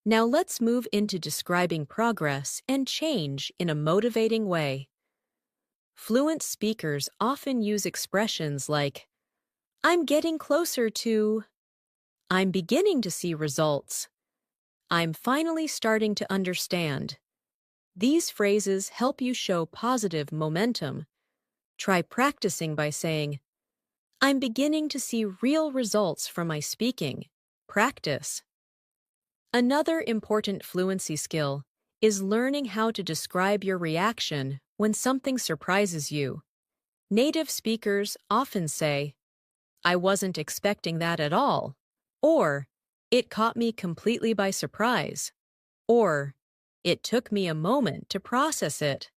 Speaker 2: Now let's move into describing progress and change in a motivating way. Fluent speakers often use expressions like, I'm getting closer to, I'm beginning to see results, I'm finally starting to understand. These phrases help you show positive momentum. Try practicing by saying, I'm beginning to see real results from my speaking. Practice. Another important fluency skill is learning how to describe your reaction when something surprises you. Native speakers often say, I wasn't expecting that at all, or it caught me completely by surprise, or it took me a moment to process it.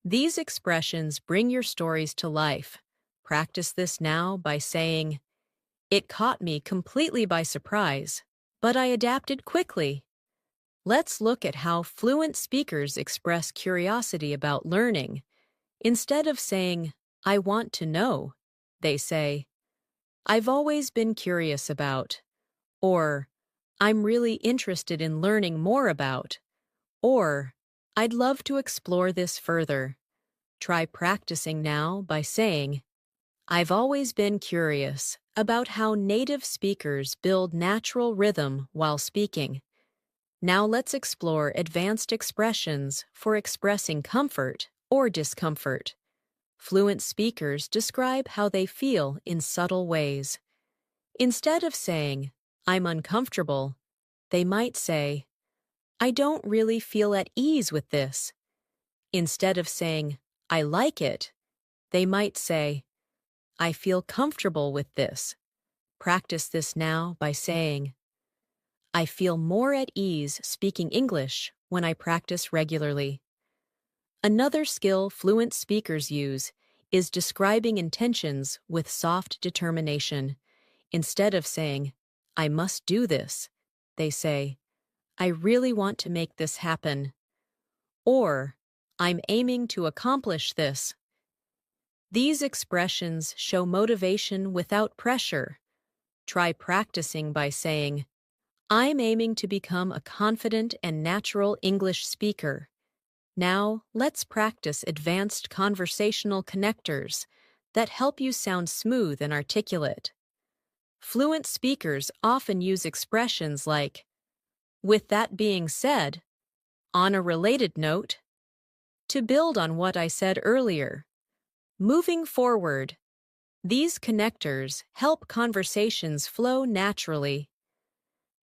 Speaker 2: These expressions bring your stories to life. Practice this now by saying, it caught me completely by surprise, but I adapted quickly. Let's look at how fluent speakers express curiosity about learning. Instead of saying, I want to know, they say, I've always been curious about, or I'm really interested in learning more about, or I'd love to explore this further. Try practicing now by saying, I've always been curious about how native speakers build natural rhythm while speaking. Now let's explore advanced expressions for expressing comfort or discomfort. Fluent speakers describe how they feel in subtle ways. Instead of saying, I'm uncomfortable, they might say, I don't really feel at ease with this. Instead of saying, I like it, they might say, I feel comfortable with this. Practice this now by saying, I feel more at ease speaking English when I practice regularly. Another skill fluent speakers use is describing intentions with soft determination. Instead of saying, I must do this, they say, I really want to make this happen. Or, I'm aiming to accomplish this. These expressions show motivation without pressure. Try practicing by saying, I'm aiming to become a confident and natural English speaker. Now, let's practice advanced conversational connectors that help you sound smooth and articulate. Fluent speakers often use expressions like, with that being said, on a related note, to build on what I said earlier, moving forward. These connectors help conversations flow naturally.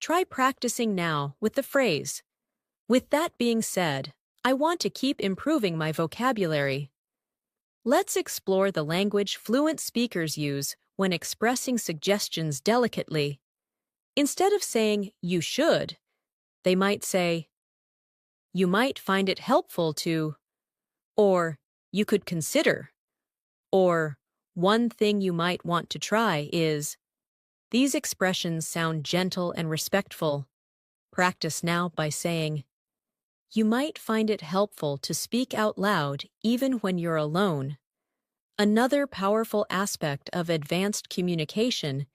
Speaker 2: Try practicing now with the phrase, with that being said, I want to keep improving my vocabulary. Let's explore the language fluent speakers use when expressing suggestions delicately. Instead of saying, you should, they might say, you might find it helpful to, or you could consider, or one thing you might want to try is. These expressions sound gentle and respectful. Practice now by saying, you might find it helpful to speak out loud even when you're alone. Another powerful aspect of advanced communication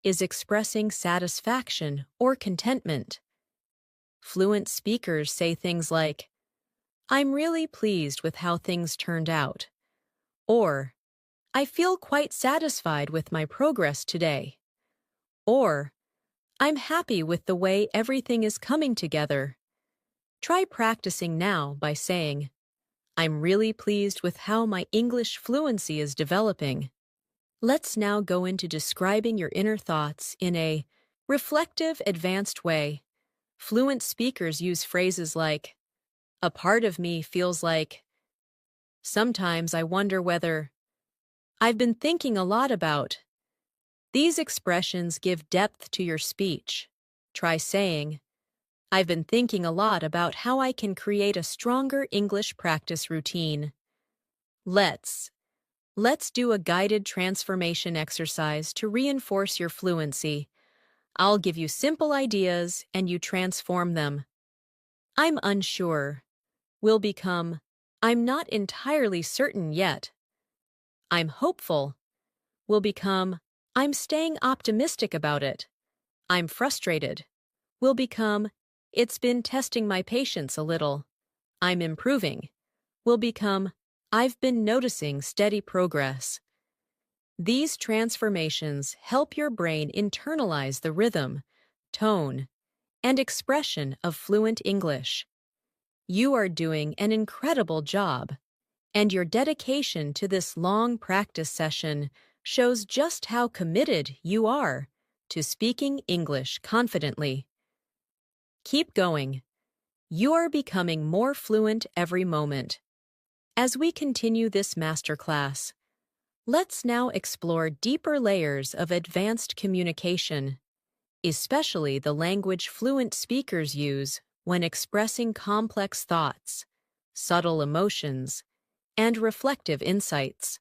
Speaker 2: is expressing satisfaction or contentment. Fluent speakers say things like, I'm really pleased with how things turned out, or I feel quite satisfied with my progress today, or I'm happy with the way everything is coming together. Try practicing now by saying, I'm really pleased with how my English fluency is developing. Let's now go into describing your inner thoughts in a reflective, advanced way. Fluent speakers use phrases like, a part of me feels like, Sometimes I wonder whether I've been thinking a lot about. These expressions give depth to your speech. Try saying, I've been thinking a lot about how I can create a stronger English practice routine. Let's do a guided transformation exercise to reinforce your fluency. I'll give you simple ideas and you transform them. I'm unsure. Will become, I'm not entirely certain yet. I'm hopeful. Will become, I'm staying optimistic about it. I'm frustrated. Will become, it's been testing my patience a little. I'm improving. Will become, I've been noticing steady progress. These transformations help your brain internalize the rhythm, tone, and expression of fluent English. You are doing an incredible job, and your dedication to this long practice session shows just how committed you are to speaking English confidently. Keep going. You are becoming more fluent every moment. As we continue this masterclass, let's now explore deeper layers of advanced communication, especially the language fluent speakers use when expressing complex thoughts, subtle emotions, and reflective insights.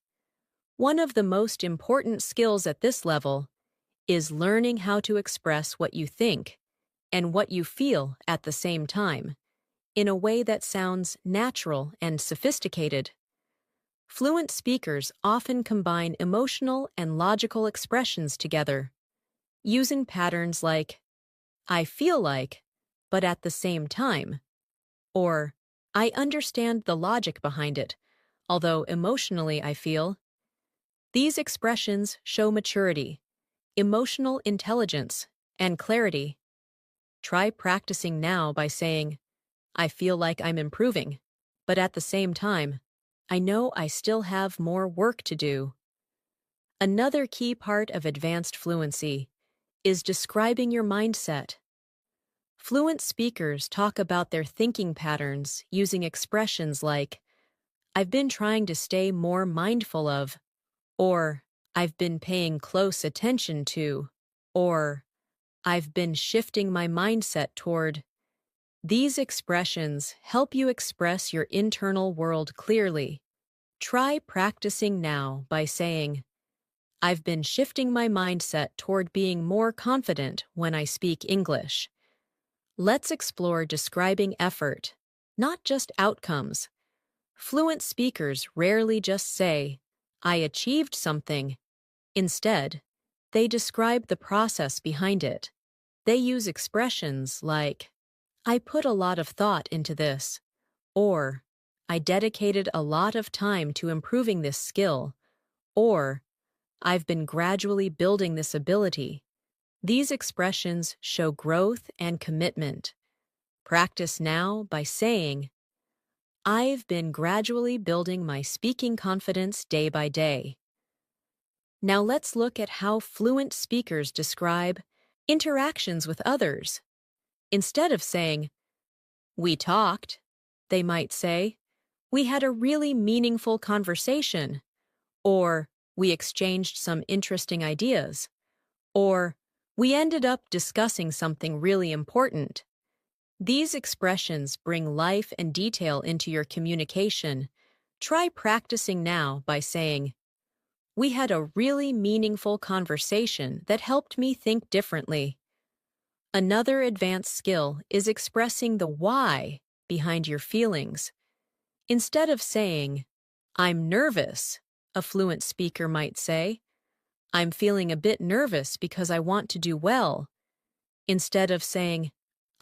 Speaker 2: One of the most important skills at this level is learning how to express what you think and what you feel at the same time, in a way that sounds natural and sophisticated. Fluent speakers often combine emotional and logical expressions together, using patterns like, I feel like, but at the same time, or I understand the logic behind it, although emotionally I feel. These expressions show maturity, emotional intelligence, and clarity. Try practicing now by saying, I feel like I'm improving, but at the same time, I know I still have more work to do. Another key part of advanced fluency is describing your mindset. Fluent speakers talk about their thinking patterns using expressions like, I've been trying to stay more mindful of, or I've been paying close attention to, or I've been shifting my mindset toward. These expressions help you express your internal world clearly. Try practicing now by saying, I've been shifting my mindset toward being more confident when I speak English. Let's explore describing effort, not just outcomes. Fluent speakers rarely just say, I achieved something. Instead, they describe the process behind it. They use expressions like, I put a lot of thought into this, or I dedicated a lot of time to improving this skill, or I've been gradually building this ability. These expressions show growth and commitment. Practice now by saying, I've been gradually building my speaking confidence day by day. Now let's look at how fluent speakers describe interactions with others. Instead of saying, we talked, they might say, we had a really meaningful conversation, or we exchanged some interesting ideas, or we ended up discussing something really important. These expressions bring life and detail into your communication. Try practicing now by saying, we had a really meaningful conversation that helped me think differently. Another advanced skill is expressing the why behind your feelings. Instead of saying, I'm nervous, a fluent speaker might say, I'm feeling a bit nervous because I want to do well. Instead of saying,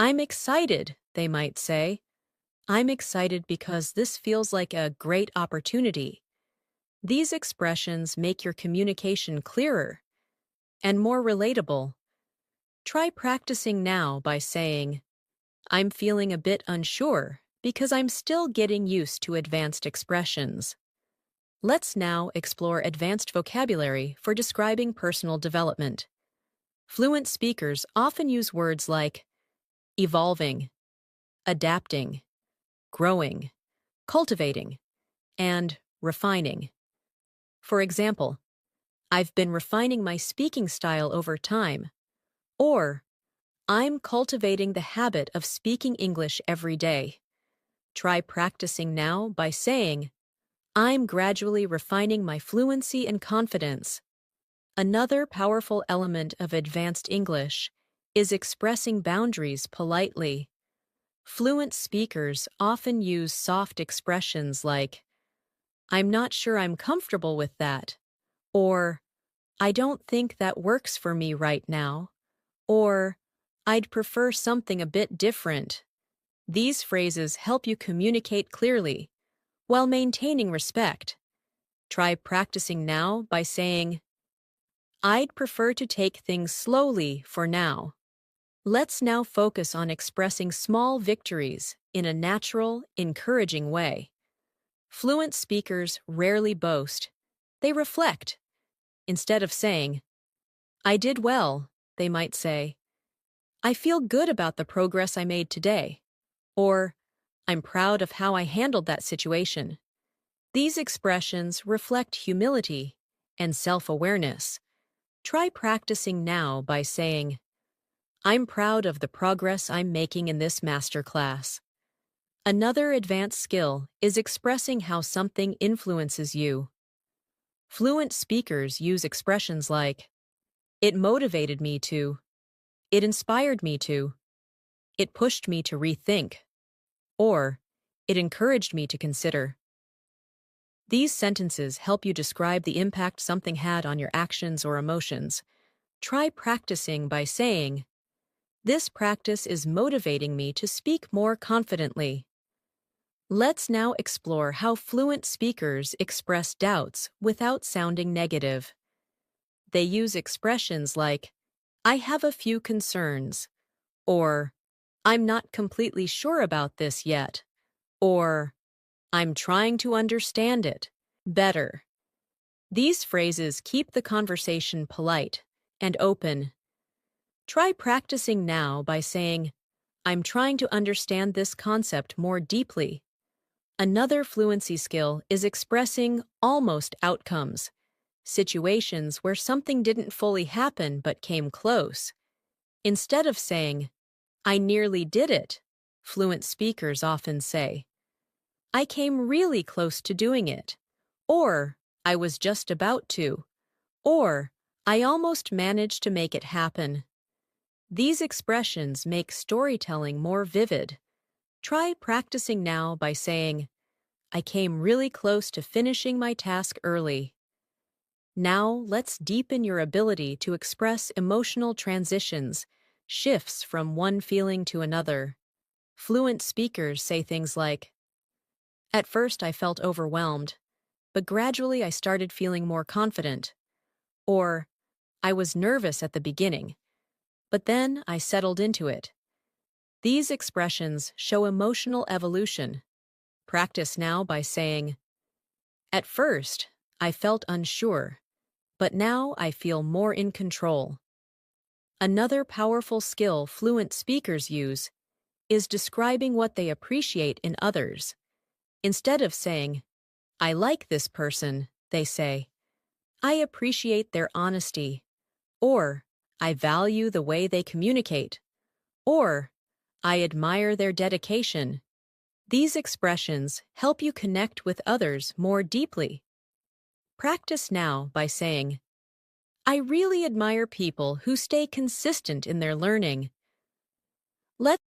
Speaker 2: I'm excited, they might say, I'm excited because this feels like a great opportunity. These expressions make your communication clearer and more relatable. Try practicing now by saying, I'm feeling a bit unsure because I'm still getting used to advanced expressions. Let's now explore advanced vocabulary for describing personal development. Fluent speakers often use words like evolving, adapting, growing, cultivating, and refining. For example, I've been refining my speaking style over time, or I'm cultivating the habit of speaking English every day. Try practicing now by saying, I'm gradually refining my fluency and confidence. Another powerful element of advanced English is expressing boundaries politely. Fluent speakers often use soft expressions like, I'm not sure I'm comfortable with that, or I don't think that works for me right now, or I'd prefer something a bit different. These phrases help you communicate clearly while maintaining respect. Try practicing now by saying, I'd prefer to take things slowly for now. Let's now focus on expressing small victories in a natural, encouraging way. Fluent speakers rarely boast. They reflect. Instead of saying, I did well, they might say, I feel good about the progress I made today, or I'm proud of how I handled that situation. These expressions reflect humility and self-awareness. Try practicing now by saying, I'm proud of the progress I'm making in this masterclass. Another advanced skill is expressing how something influences you. Fluent speakers use expressions like, it motivated me to, it inspired me to, it pushed me to rethink, or it encouraged me to consider. These sentences help you describe the impact something had on your actions or emotions. Try practicing by saying, this practice is motivating me to speak more confidently. Let's now explore how fluent speakers express doubts without sounding negative. They use expressions like, I have a few concerns, or I'm not completely sure about this yet, or I'm trying to understand it better. These phrases keep the conversation polite and open. Try practicing now by saying, I'm trying to understand this concept more deeply. Another fluency skill is expressing almost outcomes, situations where something didn't fully happen but came close. Instead of saying, I nearly did it, fluent speakers often say, I came really close to doing it, or I was just about to, or I almost managed to make it happen. These expressions make storytelling more vivid. Try practicing now by saying, I came really close to finishing my task early. Now let's deepen your ability to express emotional transitions, shifts from one feeling to another. Fluent speakers say things like, at first I felt overwhelmed, but gradually I started feeling more confident. Or, I was nervous at the beginning, but then I settled into it. These expressions show emotional evolution. Practice now by saying, at first, I felt unsure, but now I feel more in control. Another powerful skill fluent speakers use is describing what they appreciate in others. Instead of saying, I like this person, they say, I appreciate their honesty, or I value the way they communicate, or I admire their dedication. These expressions help you connect with others more deeply. Practice now by saying, I really admire people who stay consistent in their learning. Let's